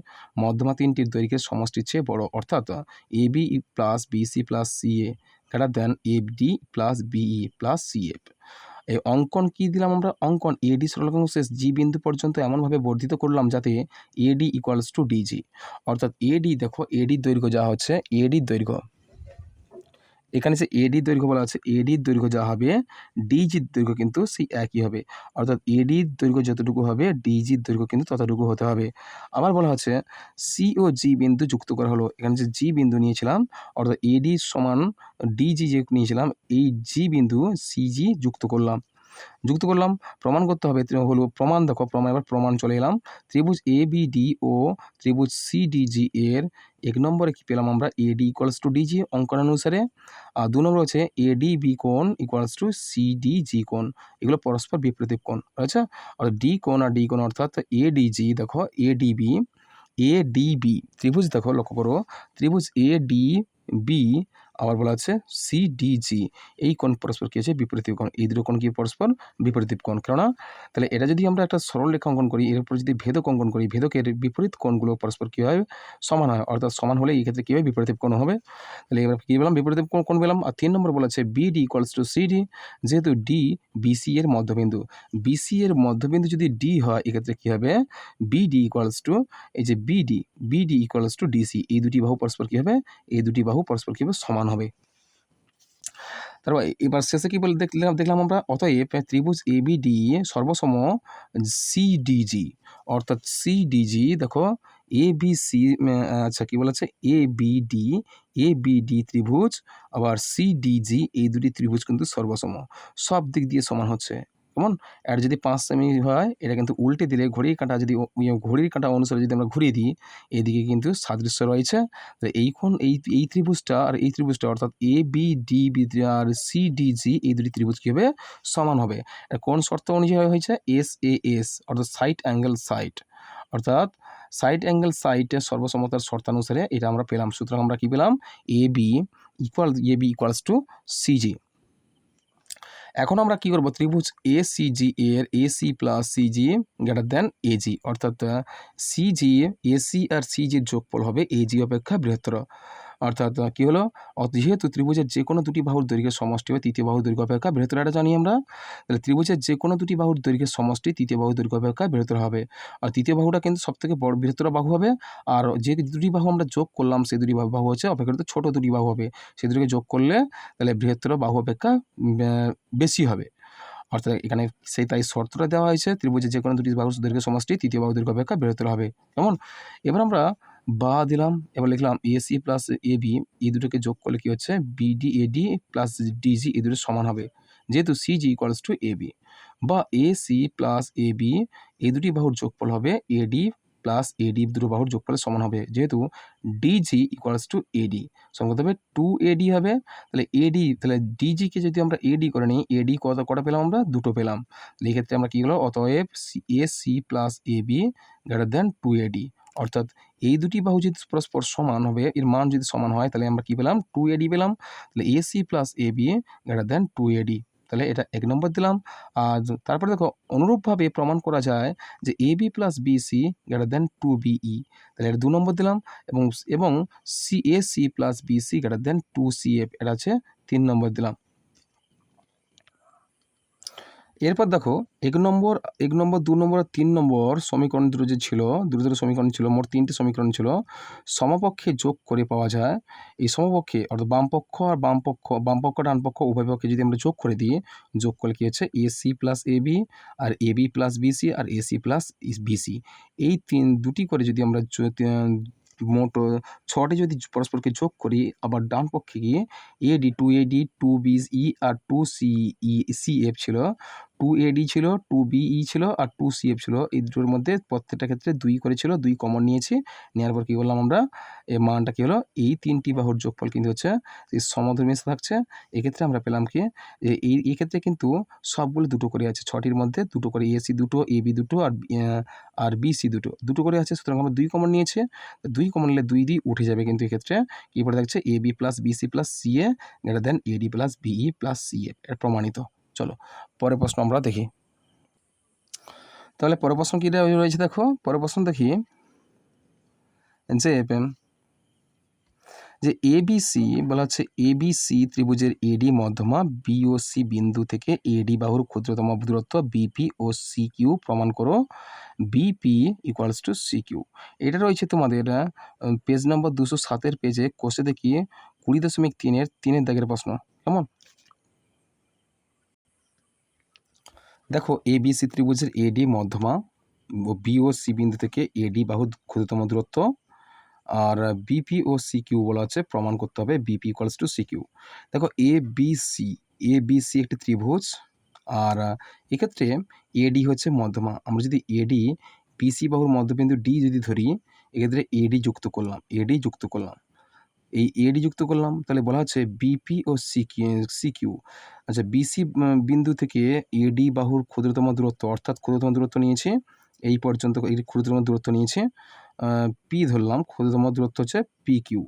মধ্যমা তিনটির দৈর্ঘ্যের সমষ্টির চেয়ে বড়, অর্থাৎ AB plus BC plus CA greater than AD plus BE plus CF. এই অঙ্কন কি দিলাম আমরা, অঙ্কন এডি সরলরেখাংশ শেষ জি বিন্দু পর্যন্ত এমনভাবে বর্ধিত করলাম যাতে এডি ইকুয়ালস টু ডিজি, অর্থাৎ এডি, দেখো এডির দৈর্ঘ্য যা হচ্ছে, এডির দৈর্ঘ্য এখানে যে এডির দৈর্ঘ্য বলা আছে, এডির দৈর্ঘ্য যা হবে ডিজির দৈর্ঘ্য কিন্তু সেই একই হবে, অর্থাৎ এডির দৈর্ঘ্য যতটুকু হবে ডিজির দৈর্ঘ্য কিন্তু ততটুকু হতে হবে। আবার বলা হচ্ছে সি ও জি বিন্দু যুক্ত করা হলো, এখানে যে জি বিন্দু নিয়েছিলাম অর্থাৎ এডি সমান ডিজি যে নিয়েছিলাম, এই জি বিন্দু সিজি যুক্ত করলাম। প্রমাণ করতে হবে হলো প্রমাণ, দেখো এবার প্রমাণ চলে এলাম। ত্রিভুজ এ বি ডি ও ত্রিভুজ সি ডি জি এর এক নম্বরে কি পেলাম আমরা, এডি ইকুয়ালস টু ডিজি অঙ্কন অনুসারে। আর 2 নম্বর হচ্ছে এডি বি কোণ ইকুয়ালস টু সিডি জি কোণ, এগুলো পরস্পর বিপরীত কোণ, আচ্ছা। আর ডি কোণ আর ডি কোণ অর্থাৎ এডিজি, দেখো এডিবি ত্রিভুজ, দেখো লক্ষ্য করো ত্রিভুজ এডিবি, আবার বলা আছে সিডিজি, এই কোণ পরস্পর কী আছে, বিপরীত কোণ। এই দুটো কোণ কি পরস্পর বিপরীত কোণ, কেননা তাহলে এটা যদি আমরা একটা সরল রেখা অঙ্কন করি, এর উপর যদি ভেদক অঙ্কন করি, ভেদকের বিপরীত কোণগুলো পরস্পর কী হয়, সমান হয়, অর্থাৎ সমান হলে এই ক্ষেত্রে কী হবে, বিপরীত কোণ হবে। তাহলে এবার কী পেলাম, বিপরীত কোণ পেলাম। আর 3 নম্বর বলা আছে বিডি ইকুয়ালস টু সিডি, যেহেতু ডি বিসি এর মধ্যবিন্দু, বিসি এর মধ্যবিন্দু যদি ডি হয়, এক্ষেত্রে কী হবে, বিডি ইকুয়ালস টু এই যে বিডি ইকুয়ালস টু ডিসি, এই দুটি বাহু পরস্পর কী হবে, এই দুটি বাহু পরস্পর কী হবে, সমান হবে। তারপর এবার শেষে কি বলে দেখলাম আমরা, অতএব ত্রিভুজ এবিডি সর্বসম সিডিজি, অর্থাৎ সিডিজি, দেখো এবিসি, আচ্ছা কি বলেছে, এবিডি ত্রিভুজ আবার সিডিজি, এই দুটি ত্রিভুজ কিন্তু সর্বসম, সব দিক দিয়ে সমান হচ্ছে। কেমন, আর যদি 5 সেমি হয়, এটা কিন্তু উল্টে দিলে ঘড়ির কাঁটা যদি ঘড়ির কাঁটা অনুসারে যদি আমরা ঘুরিয়ে দিই, এদিকে কিন্তু সাদৃশ্য রয়েছে। তো এই ত্রিভুজটা আর এই ত্রিভুজটা, অর্থাৎ A B D B R C D G, এই দুটি ত্রিভুজ কী হবে, সমান হবে। কোন শর্ত অনুযায়ী হয়েছে, এস অর্থাৎ সাইড অ্যাঙ্গেল সাইড, অর্থাৎ সাইড অ্যাঙ্গেল সাইডের সর্বসমতার শর্তানুসারে এটা আমরা পেলাম। সুতরাং আমরা কি পেলাম, A B equals to CG. এখন আমরা কি করব, ত্রিভুজ এসিজি এর AC plus CG greater than AG, অর্থাৎ সিজি, এসি আর সিজির যোগফল হবে এজি অপেক্ষা বৃহত্তর, অর্থাৎ কি হলো, যেহেতু ত্রিভুজের যে কোনো দুটি বাহুর দৈর্ঘ্যের সমষ্টি হবে তৃতীয় বাহুর দৈর্ঘ্য অপেক্ষা বৃহত্তর, এটা জানি আমরা। তাহলে ত্রিভুজের যে কোনো দুটি বাহুর দৈর্ঘ্যের সমষ্টি তৃতীয় বাহুর দৈর্ঘ্য অপেক্ষা বৃহত্তর হবে, আর তৃতীয় বাহুটা কিন্তু সবথেকে বড় বৃহত্তর বাহু হবে। আর যে দুটি বাহু আমরা যোগ করলাম, সেই দুটি বাহু হচ্ছে অপেক্ষাকৃত ছোট দুটি বাহু হবে, সেই দুটিকে যোগ করলে তাহলে বৃহত্তর বাহু অপেক্ষা বেশি হবে, অর্থাৎ এখানে তাই শর্তটা দেওয়া হয়েছে, ত্রিভুজের যে কোনো দুটি বাহুর দৈর্ঘ্য সমষ্টি তৃতীয় বাহুর দৈর্ঘ্য অপেক্ষা বৃহত্তর হবে। কেমন, এবার আমরা বা দিলাম, এবার লিখলাম এসি প্লাস এবি, এই দুটোকে যোগ করলে কি হচ্ছে, বিডি এডি প্লাস ডিজি, এই দুটো সমান হবে, যেহেতু সিজি ইকুয়ালস টু এবি, বা এসি প্লাস এবি, এই দুটি বাহুর যোগফল হবে এডি প্লাস এডি, দুটো বাহুর যোগফলের সমান হবে, যেহেতু ডিজি ইকুয়ালস টু এডি, সমান করতে হবে 2AD হবে। তাহলে এডি, তাহলে ডিজিকে যদি আমরা এডি করে নিই, এডি কটা পেলাম আমরা, দুটো পেলাম। তাহলে এই ক্ষেত্রে আমরা কী হলো, অতএব AC plus AB greater than 2AD, অর্থাৎ এই দুটি বাহু যদি পরস্পর সমান হবে, এর মান যদি সমান হয়, তাহলে আমরা কী পেলাম, 2AD পেলাম। তাহলে AC plus AB greater than 2AD, তাহলে এটা 1 নম্বর দিলাম। আর তারপরে দেখো অনুরূপভাবে প্রমাণ করা যায় যে AB plus BC greater than 2BE, তাহলে এটা 2 নম্বর দিলাম। এবং AC plus BC greater than 2CF, এটা আছে 3 নম্বর দিলাম। এরপর দেখো 1 নম্বর, 2 নম্বর আর 3 নম্বর সমীকরণ দুটো যে ছিল, দুটো সমীকরণ ছিল, মোট 3টে সমীকরণ ছিল, সমপক্ষে যোগ করে পাওয়া যায়। এই সমপক্ষে অর্থাৎ বামপক্ষ ডানপক্ষ উভয় পক্ষে যদি আমরা যোগ করে দিই, যোগ করলে কী হচ্ছে, এসি প্লাস এবি আর এবি প্লাস বিসি আর এসি প্লাস বিসি, এই দুটি করে যদি আমরা মোট 6টি যদি পরস্পরকে যোগ করি, আবার ডান পক্ষে গিয়ে এডি 2AD 2BE আর 2CF ছিল, 2AD ছিল, 2BE ছিল আর 2CF ছিল, এই দুটোর মধ্যে প্রত্যেকটা ক্ষেত্রে 2 করে ছিল, 2 কমন নিয়েছি, নেওয়ার পর কী করলাম আমরা, এই মানটা কী হলো, এই 3টি বাহুর যোগফল কিন্তু হচ্ছে এই সমধর্মী থাকছে। এক্ষেত্রে আমরা পেলাম কি, এই ক্ষেত্রে কিন্তু সবগুলো দুটো করে আছে, 6টির মধ্যে দুটো করে, এসি দুটো, এবি দুটো আর বিসি দুটো করে আছে, সুতরাং আমরা 2 কমন নিয়েছি, 2 কমন নিলে 2 দিয়ে উঠে যাবে, কিন্তু এক্ষেত্রে কী পড়ে থাকছে, AB plus BC plus CA greater than AD plus BE plus CA, এটা প্রমাণিত। চলো পরের প্রশ্ন আমরা দেখি। তাহলে পরের প্রশ্ন কী রয়েছে দেখো, পরের প্রশ্ন দেখি যে এবিসি বলা হচ্ছে এবিসি ত্রিভুজের এডি মধ্যমা বি ও সি বিন্দু থেকে এডি বাহুর ক্ষুদ্রতম দূরত্ব বিপি ও সি কিউ প্রমাণ করো, BP equals to C Q. এটা রয়েছে তোমাদের পেজ নম্বর 207 পেজে কোষে দেখিয়ে 20.3 দাগের প্রশ্ন। কেমন, দেখো এবিসি ত্রিভুজের এডি মধ্যমা ও বি ও সি বিন্দু থেকে এডি বাহুর ক্ষুদ্রতম দূরত্ব, আর বিপি ও সি কিউ বলা আছে প্রমাণ করতে হবে BP equals to C Q. দেখো এবিসি একটি ত্রিভুজ, আর এক্ষেত্রে এডি হচ্ছে মধ্যমা। আমরা যদি এডি বিসি বাহুর মধ্যবিন্দু ডি যদি ধরি, এক্ষেত্রে এডি যুক্ত করলাম, এই এডি যুক্ত করলাম, তাহলে বলা হচ্ছে বিপি ও সি কিউ। আচ্ছা, বিসি বিন্দু থেকে এডি বাহুর ক্ষুদ্রতম দূরত্ব, অর্থাৎ ক্ষুদ্রতম দূরত্ব নিয়েছে এই পর্যন্ত, এই ক্ষুদ্রতম দূরত্ব নিয়েছে পি ধরলাম, ক্ষুদ্রতম দূরত্ব হচ্ছে পি কিউ।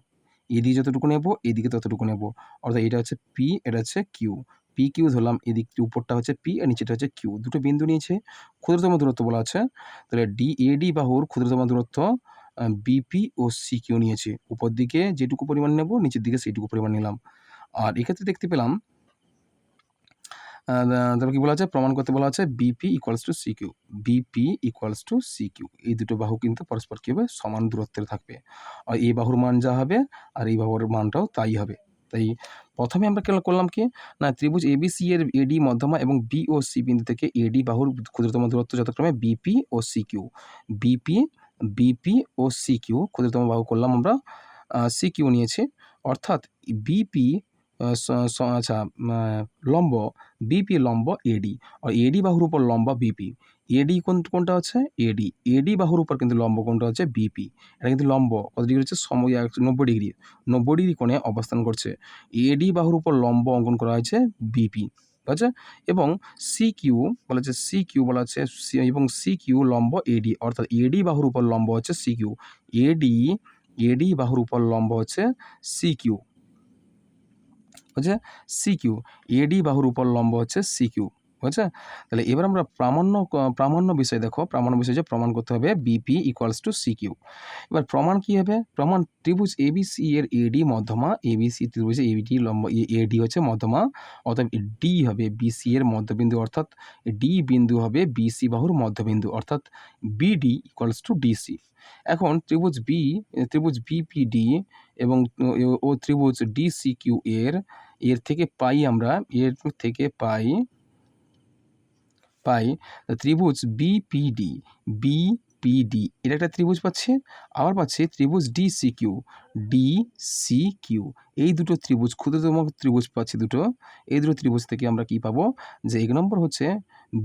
এদিকে যতটুকু নেব এদিকে ততটুকু নেব, অর্থাৎ এটা হচ্ছে পি, এটা হচ্ছে কিউ। পি কিউ ধরলাম, এদিক উপরটা হচ্ছে পি আর নিচেটা হচ্ছে কিউ। দুটো বিন্দু নিয়েছে, ক্ষুদ্রতম দূরত্ব বলা আছে, তাহলে এডি বাহুর ক্ষুদ্রতম দূরত্ব বিপি ও সি কিউ নিয়েছে। উপর দিকে যেটুকু পরিমাণ নেব, নিচের দিকে সেইটুকু পরিমাণ নিলাম। আর এক্ষেত্রে দেখতে পেলাম তারপর কি বলা আছে, প্রমাণ করতে বলা আছে BP equals to C Q. BP equals to C Q, এই দুটো বাহু কিন্তু পরস্পর কী হবে, সমান দূরত্বের থাকবে। আর এই বাহুর মান যা হবে আর এই বাহুর মানটাও তাই হবে। তাই প্রথমে আমরা করলাম কি না, ত্রিভুজ এবিসি এর এডি মধ্যমা এবং বি ও সি বিন্দু থেকে এডি বাহুর ক্ষুদ্রতম দূরত্ব যথাক্রমে বিপি ও সি কিউ। বিপি ও সি কিউ ক্ষুদ্রতম বাহু করলাম আমরা, সি কিউ নিয়েছি, অর্থাৎ বিপি আচ্ছা লম্ব, বিপি লম্ব এডি, আর এডি বাহুর উপর লম্ব বিপি। এডি কোনটা হচ্ছে এডি বাহুর উপর কিন্তু লম্ব কোনটা হচ্ছে বিপি। এটা কিন্তু লম্ব কত ডিগ্রি হচ্ছে, 90 ডিগ্রি কোণে অবস্থান করছে। এডি বাহুর উপর লম্ব অঙ্কন করা হয়েছে বিপি, ঠিক আছে। এবং সি কিউ বলা হচ্ছে, এবং সি কিউ লম্ব এডি, অর্থাৎ এডি বাহুর উপর লম্ব হচ্ছে সি কিউ। এডি বাহুর উপর লম্ব হচ্ছে সি কিউ, হচ্ছে সি কিউ। এডি বাহুর উপর লম্ব হচ্ছে সি কিউ, বুঝছে। তাহলে এবার আমরা প্রামাণ্য বিষয় দেখো, প্রামাণ্য বিষয় যে প্রমাণ করতে হবে BP equals to C Q. এবার প্রমাণ কি হবে, প্রমাণ ত্রিভুজ এবিসি এর এডি মধ্যমা, এবিসি ত্রিভুজে এডি লম্ব, এডি হচ্ছে মধ্যমা, অর্থাৎ ডি হবে বিসি এর মধ্যবিন্দু, অর্থাৎ ডি বিন্দু হবে বিসি বাহুর মধ্যবিন্দু, অর্থাৎ বিডি ইকুয়ালস টু ডিসি। এখন ত্রিভুজ বিপিডি এবং ও ত্রিভুজ ডিসিকিউ এর থেকে পাই আমরা, এর থেকে পাই ত্রিভুজ বিপিডি এটা একটা ত্রিভুজ পাচ্ছি, আবার পাচ্ছি ত্রিভুজ ডিসিকিউ। এই দুটো ত্রিভুজ, ক্ষুদ্রতম ত্রিভুজ পাচ্ছি দুটো। এই দুটো ত্রিভুজ থেকে আমরা কি পাবো, যে 1 নম্বর হচ্ছে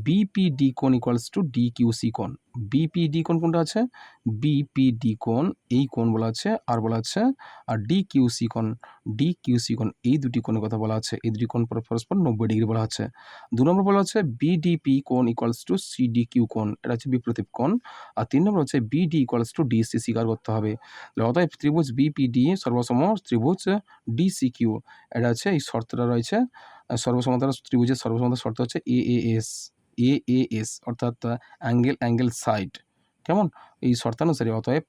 বিপিডি কোণ ইকুয়ালস টু ডিকিউসি কোণ। বিপিডি কোণ কোনটা আছে, বিপিডি কোণ এই কোণ বলা আছে, আর বলা আছে আর ডিকিউসি কোণ, এই দুটি কোণের কথা বলা আছে। এই দুটি কোণ পরস্পর 90 ডিগ্রি বলা আছে। 2 নম্বর বলা হচ্ছে বিডিপি কোণ ইকুয়ালস টু সিডিকিউ কোণ, এটা হচ্ছে বিপ্রতীপ কোণ। আর 3 নম্বর হচ্ছে বিডি ইকুয়ালস টু ডিসি স্বীকার করতে হবে। অতএব ত্রিভুজ বিপিডি সর্বসম ত্রিভুজ ডিসিকিউ, এটা হচ্ছে এই শর্তটা রয়েছে। সর্বসমতার ত্রিভুজের সর্বসমতার শর্ত হচ্ছে এএএস, অর্থাৎ অ্যাঙ্গেল সাইড। কেমন, এই শর্তানুসারে অতএব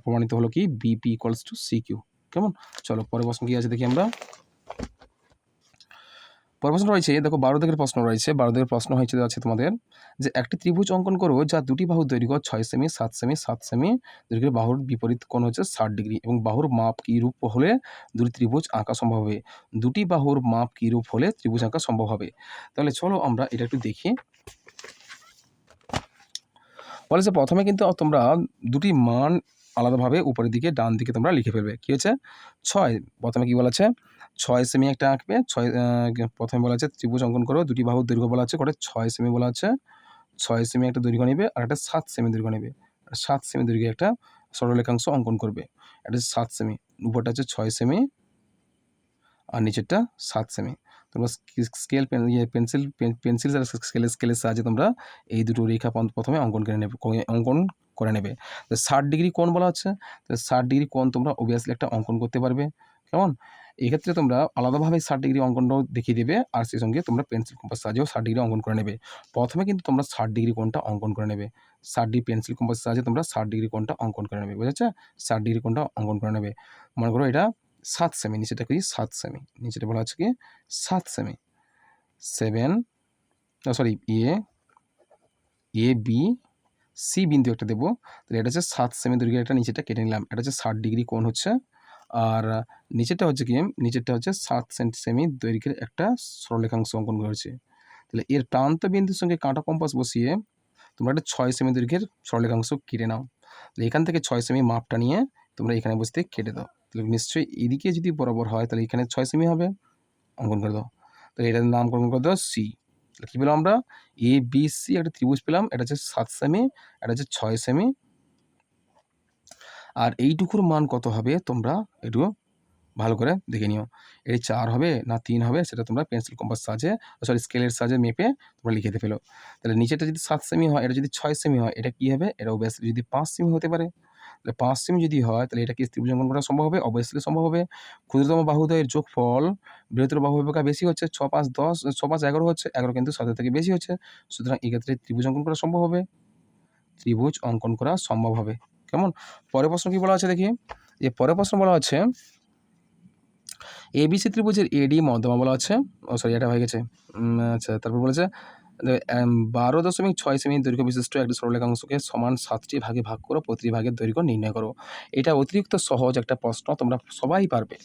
প্রমাণিত হলো কি BP equals to C Q. কেমন, চলো পরের প্রশ্ন কি আছে দেখি আমরা। পরের প্রশ্ন রয়েছে দেখো, 12 দাগের প্রশ্ন রয়েছে। 12 দাগের প্রশ্ন হয়েছে আছে তোমাদের যে একটি ত্রিভুজ অঙ্কন করো যা দুটি বাহুর দৈর্ঘ্য 6 সেমি 7 সেমি 7 সেমি, দৈর্ঘ্যের বাহুর বিপরীত কোণ হচ্ছে 60 ডিগ্রি এবং বাহুর মাপ কি রূপ হলে দুটি ত্রিভুজ আঁকা সম্ভব হবে। দুটি বাহুর মাপ কি রূপ হলে ত্রিভুজ আঁকা সম্ভব হবে। তাহলে চলো আমরা এটা একটু দেখি। বলেছে প্রথমে কিন্তু তোমরা দুটি মান আলাদাভাবে উপরের দিকে ডান দিকে তোমরা লিখে ফেলবে। কী হচ্ছে, 6 প্রথমে কী বলা আছে, 6 সেমি একটা আঁকবে। প্রথমে বলা আছে ত্রিভুজ অঙ্কন করো, দুটি বাহুর দৈর্ঘ্য বলা আছে, করে 6 সেমি বলা আছে। 6 সেমি একটা দৈর্ঘ্য নেবে আর একটা 7 সেমি দৈর্ঘ্য নেবে। 7 সেমি দৈর্ঘ্যে একটা সরলরেখাংশ অঙ্কন করবে। এটা 7 সেমি, উপরটা হচ্ছে 6 সেমি আর নিচেরটা 7 সেমি। তোমরা পেন্সিল স্কেলের সাহায্যে তোমরা এই দুটো রেখা প্রথমে অঙ্কন করে নেবে। তো 60 ডিগ্রি কোণ বলা হচ্ছে, তো 60 ডিগ্রি কোণ তোমরা অবভিয়াসলি একটা অঙ্কন করতে পারবে। কেমন, এক্ষেত্রে তোমরা আলাদাভাবে 60 ডিগ্রি অঙ্কনটাও দেখিয়ে দেবে, আর সেই সঙ্গে তোমরা পেন্সিল কম্পাস সাহায্যেও 60 ডিগ্রি অঙ্কন করে নেবে। প্রথমে কিন্তু তোমরা 60 ডিগ্রি কোণটা অঙ্কন করে নেবে। 60 ডিগ্রি পেন্সিল কম্পাসের সাহায্যে তোমরা 60 ডিগ্রি কোণটা অঙ্কন করে নেবে। বুঝেছো? 60 ডিগ্রি কোণটা অঙ্কন করে নেবে। মনে করো এটা 7 সেমি, নিচেটা কি 7 সেমি, নিচেটা বলা হচ্ছে কি 7 সেমি। 7 সরি এ বি সি বিন্দু একটা দেবো। তাহলে এটা হচ্ছে 7 সেমি দৈর্ঘ্যের, একটা নিচেটা কেটে নিলাম। এটা হচ্ছে 60 ডিগ্রি কোণ হচ্ছে। আর নিচেরটা হচ্ছে কি, নিচেরটা হচ্ছে 7 সেমি দৈর্ঘ্যের একটা সরলরেখাংশ অঙ্কন করেছি। তাহলে এর প্রান্ত বিন্দুর সঙ্গে কাঁটা কম্পাস বসিয়ে তোমরা একটা 6 সেমি দৈর্ঘ্যের সরলরেখাংশ কেটে নাও। তাহলে এখান থেকে 6 সেমি মাপটা নিয়ে তোমরা এখানে বসতে কেটে দাও। তাহলে নিশ্চয়ই এদিকে যদি বরাবর হয় তাহলে এখানে 6 সেমি হবে, অঙ্কন করে দাও। তাহলে এটার নামকরণ করে দাও সি। তাহলে কী পেলাম আমরা, এ বি সি একটা ত্রিভুজ পেলাম। এটা হচ্ছে 7 সেমি, এটা হচ্ছে 6 সেমি। আর এইটুকুর মান কত হবে তোমরা একটু ভালো করে দেখে নিও। এই 4 হবে না 3 হবে, সেটা তোমরা পেন্সিল কম্পাস সাহায্যে, সরি স্কেলের সাহায্যে মেপে তোমরা লিখে ফেলো। তাহলে নিচেটা যদি 7 সেমি হয়, এটা যদি 6 সেমি হয়, এটা কী হবে, এটা অবভিয়াসলি যদি 5 সেমি হতে পারে। তাহলে 5 সেমি যদি হয় তাহলে এটা কি ত্রিভুজ অঙ্কন করা সম্ভব হবে? অবভিয়াসলি সম্ভব হবে। ক্ষুদ্রতম বাহুদ্বয়ের যোগফল বৃহত্তর বাহু বিভাগ বেশি হচ্ছে, 6 5 10, 6 5 11 হচ্ছে, 11 কিন্তু 7 থেকে বেশি হচ্ছে। সুতরাং এক্ষেত্রে ত্রিভুজ অঙ্কন করা সম্ভব হবে, ত্রিভুজ অঙ্কন করা সম্ভব হবে। কেমন? পরের প্রশ্ন কি বলা আছে দেখি। যে পরের প্রশ্ন বলা আছে এবিসি ত্রিভুজের এডি মধ্যমা বলা আছে। সরি এটা হয়ে গেছে। আচ্ছা, তারপর বলেছে 12.6 সেমি দৈর্ঘ্য বিশিষ্ট একটি সরলরেখাংশকে সমান 7টি ভাগে ভাগ করো, প্রতিটি ভাগের দৈর্ঘ্য নির্ণয় করো। এটা অতিরিক্ত সহজ একটা প্রশ্ন, তোমরা সবাই পারবে।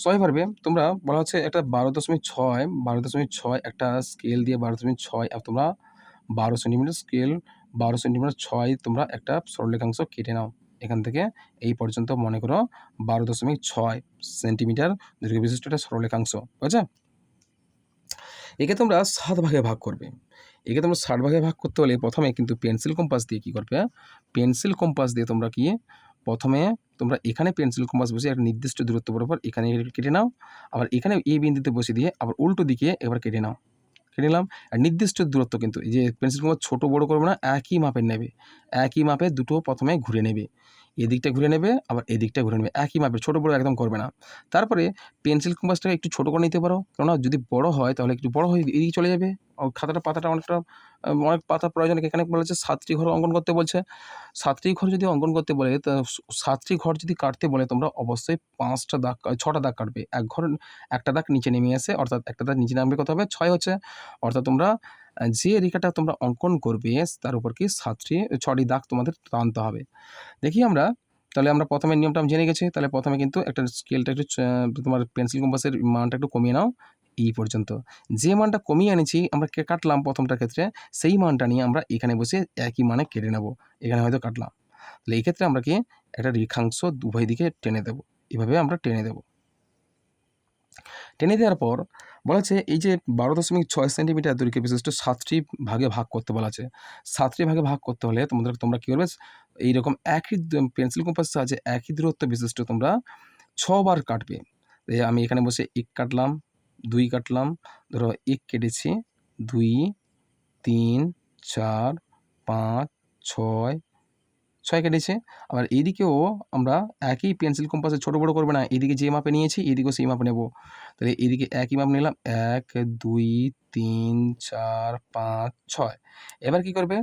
সবাই পারবে। তোমরা বলা হচ্ছে একটা 12.6 একটা স্কেল দিয়ে 12.6 তোমরা 12 সেন্টিমিটার স্কেল 12 সেন্টিমিটার 6 তোমরা একটা সরলরেখাংশ কেটে নাও। এখান থেকে এই পর্যন্ত মনে করো 12.6 সেন্টিমিটার দৈর্ঘ্য বিশিষ্ট একটা সরলরেখাংশ। বুঝেছো? একে তোমরা 7 ভাগে ভাগ করবে। একে তোমরা 7 ভাগে ভাগ করতে হলে প্রথমে কিন্তু পেন্সিল কম্পাস দিয়ে কী করবে, পেন্সিল কম্পাস দিয়ে তোমরা কি প্রথমে তোমরা এখানে পেন্সিল কম্পাস বসিয়ে একটা নির্দিষ্ট দূরত্ব বরাবর এখানে কেটে নাও। আবার এখানে এই বিন্দুতে বসিয়ে দিয়ে আবার উল্টো দিকে এবার কেটে নাও। কেটে নিলাম। আর নির্দিষ্ট দূরত্ব কিন্তু এই যে পেন্সিল কম্পাস ছোটো বড়ো করবে না, একই মাপের নেবে। একই মাপে দুটো প্রথমে ঘুরে নেবে। এদিকটা ঘুরে নেবে, আবার এদিকটা ঘুরে নেবে। একই মাপের, ছোটো বড়ো একদম করবে না। তারপরে পেন্সিল কম্পাসটাকে একটু ছোটো করে নিতে পারো, কেননা যদি বড় হয় তাহলে একটু বড় হয়ে এদিকে চলে যাবে। পাতাটা অনেকটা অনেক পাতার প্রয়োজন। এখানে বলেছে 7টি ঘর অঙ্কন করতে বলছে। 7টি ঘর যদি অঙ্কন করতে বলে, তা 7টি ঘর যদি কাটতে বলে তোমরা অবশ্যই 5টা দাগ 6টা দাগ কাটবে। এক ঘর একটা দাগ নিচে নেমে আসে, অর্থাৎ একটা দাগ নিচে নামবে কত হবে, 6 হচ্ছে। অর্থাৎ তোমরা যে রেখাটা তোমরা অঙ্কন করবে তার উপর কি 6টি দাগ তোমাদের টানতে হবে। দেখি আমরা, তাহলে আমরা প্রথমে নিয়মটা জেনে গেছি। তাহলে প্রথমে কিন্তু একটা স্কেলটা একটু তোমার পেন্সিল কম্পাসের মানটা একটু কমিয়ে নাও এই পর্যন্ত। যে মানটা কমিয়ে আনেছি আমরা কাটলাম প্রথমটার ক্ষেত্রে, সেই মানটা নিয়ে আমরা এখানে বসে একই মানে কেটে নেব। এখানে হয়তো কাটলাম। তাহলে এই ক্ষেত্রে আমরা কি একটা রেখাংশ উভয় দিকে টেনে দেব। এভাবে আমরা টেনে দেব। টেনে দেওয়ার পর বলা আছে এই যে 12.6 সেন্টিমিটার দৈর্ঘ্য বিশিষ্ট 7টি ভাগে ভাগ করতে বলা আছে। 7টি ভাগে ভাগ করতে হলে তোমরা কী করবে, এইরকম একই পেন্সিল কম্পাসের সাহায্যে একই দূরত্ব বিশিষ্ট তোমরা 6 বার কাটবে। আমি এখানে বসে 1 কাটলাম, 2 কাটলাম, ধরো 1 কেটেছি, 2, 3, 4, 5, 6 কেটেছে। আবার এইদিকেও আমরা একই পেন্সিল কম্পাসে ছোটো বড়ো করবে না, এদিকে যে মাপে নিয়েছি এদিকেও সেই মাপে নেব। তাহলে এদিকে একই মাপ নিলাম, 1, 2, 3, 4, 5, 6। এবার কী করবে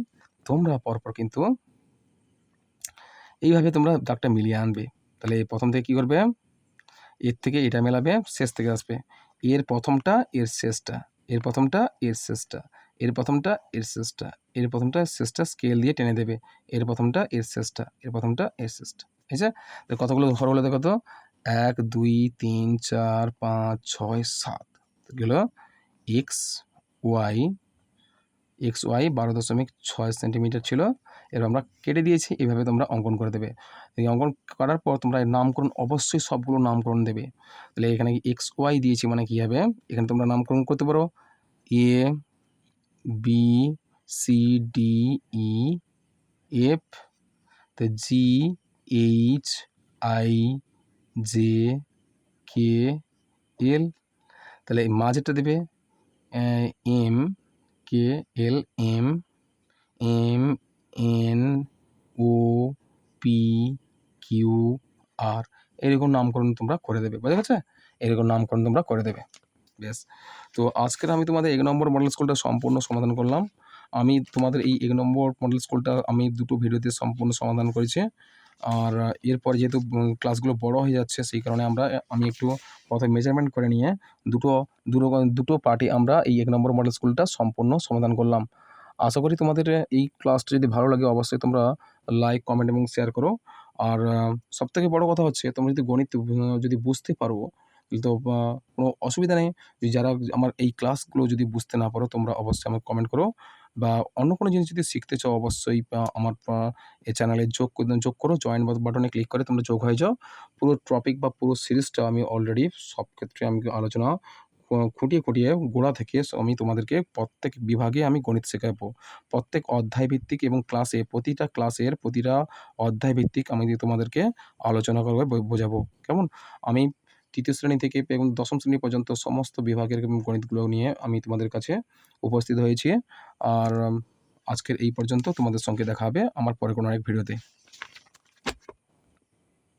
তোমরা পরপর কিন্তু এইভাবে তোমরা দাগটা মিলিয়ে আনবে। তাহলে প্রথম থেকে কী করবে, এর থেকে এটা মেলাবে, শেষ থেকে আসবে। এর প্রথমটা এর শেষটা, এর প্রথমটা এর শেষটা, এর প্রথমটা এর শেষটা, এর প্রথমটা শেষটা স্কেল দিয়ে টেনে দেবে। এর প্রথমটা এর শেষটা, এর প্রথমটা এর শেষটা। ঠিক আছে? কতগুলো ঘর হলো দেখো তো, 1, 2, 3, 4, 5, 6, 7 গেল। এক্স ওয়াই 12.6 সেন্টিমিটার ছিল। এবার আমরা কেটে দিয়েছি। এভাবে তোমরা অঙ্কন করে দেবে। এই অঙ্কন করার পর তোমরা এর নামকরণ অবশ্যই সবগুলো নামকরণ দেবে। তাহলে এখানে এক্স ওয়াই দিয়েছি মানে কী হবে, এখানে তোমরা নামকরণ করতে পারো A B C D E F, তো G H I J K L. তাহলে এই মাঝেরটা দেবে M K L M M N O P Q R, এরকম নামকরণ তোমরা করে দেবে। বোঝা গেছে? এরকম নামকরণ তোমরা করে দেবে। বেশ, তো আজকের আমি তোমাদের ১ নম্বর মডেল স্কুলটা সম্পূর্ণ সমাধান করলাম। আমি তোমাদের এই ১ নম্বর মডেল স্কুলটা আমি ২টো ভিডিওতে সম্পূর্ণ সমাধান করেছি। আর এরপর যেহেতু ক্লাসগুলো বড় হয়ে যাচ্ছে, সেই কারণে আমি একটু প্রথমে মেজারমেন্ট করে নিয়ে দুটো দুটো দুটো পার্টে আমরা এই ১ নম্বর মডেল স্কুলটা সম্পূর্ণ সমাধান করলাম। আশা করি তোমাদের এই ক্লাসটা যদি ভালো লাগে অবশ্যই তোমরা লাইক, কমেন্ট এবং শেয়ার করো। আর সবথেকে বড় কথা হচ্ছে তোমরা যদি গণিত যদি বুঝতে পারো তো কোনো অসুবিধা নেই। যারা আমার এই ক্লাসগুলো যদি বুঝতে না পারো তোমরা অবশ্যই আমাকে কমেন্ট করো, বা অন্য কোনো জিনিস যদি শিখতে চাও অবশ্যই আমার এই চ্যানেলে যোগ করো। জয়েন বাটনে ক্লিক করে তোমরা যোগ হয়ে যাও। পুরো টপিক বা পুরো সিরিজটা আমি অলরেডি সব ক্ষেত্রে আমি আলোচনা খুঁটিয়ে, খুঁটিয়ে গোড়া থেকে আমি তোমাদেরকে প্রত্যেক বিভাগে আমি গণিত শেখাবো। প্রত্যেক অধ্যায় ভিত্তিক এবং প্রতিটা ক্লাসের প্রতিটা অধ্যায় ভিত্তিক আমি তোমাদেরকে আলোচনা করবো, বোঝাবো। কেমন? আমি ৩য় শ্রেণী থেকে এবং ১ম শ্রেণী পর্যন্ত সমস্ত বিভাগের গণিতগুলো নিয়ে আমি তোমাদের কাছে উপস্থিত হয়েছি। আর আজকের এই পর্যন্ত। তোমাদের সঙ্গে দেখা হবে আমার পরে কোনো আরেক ভিডিওতে।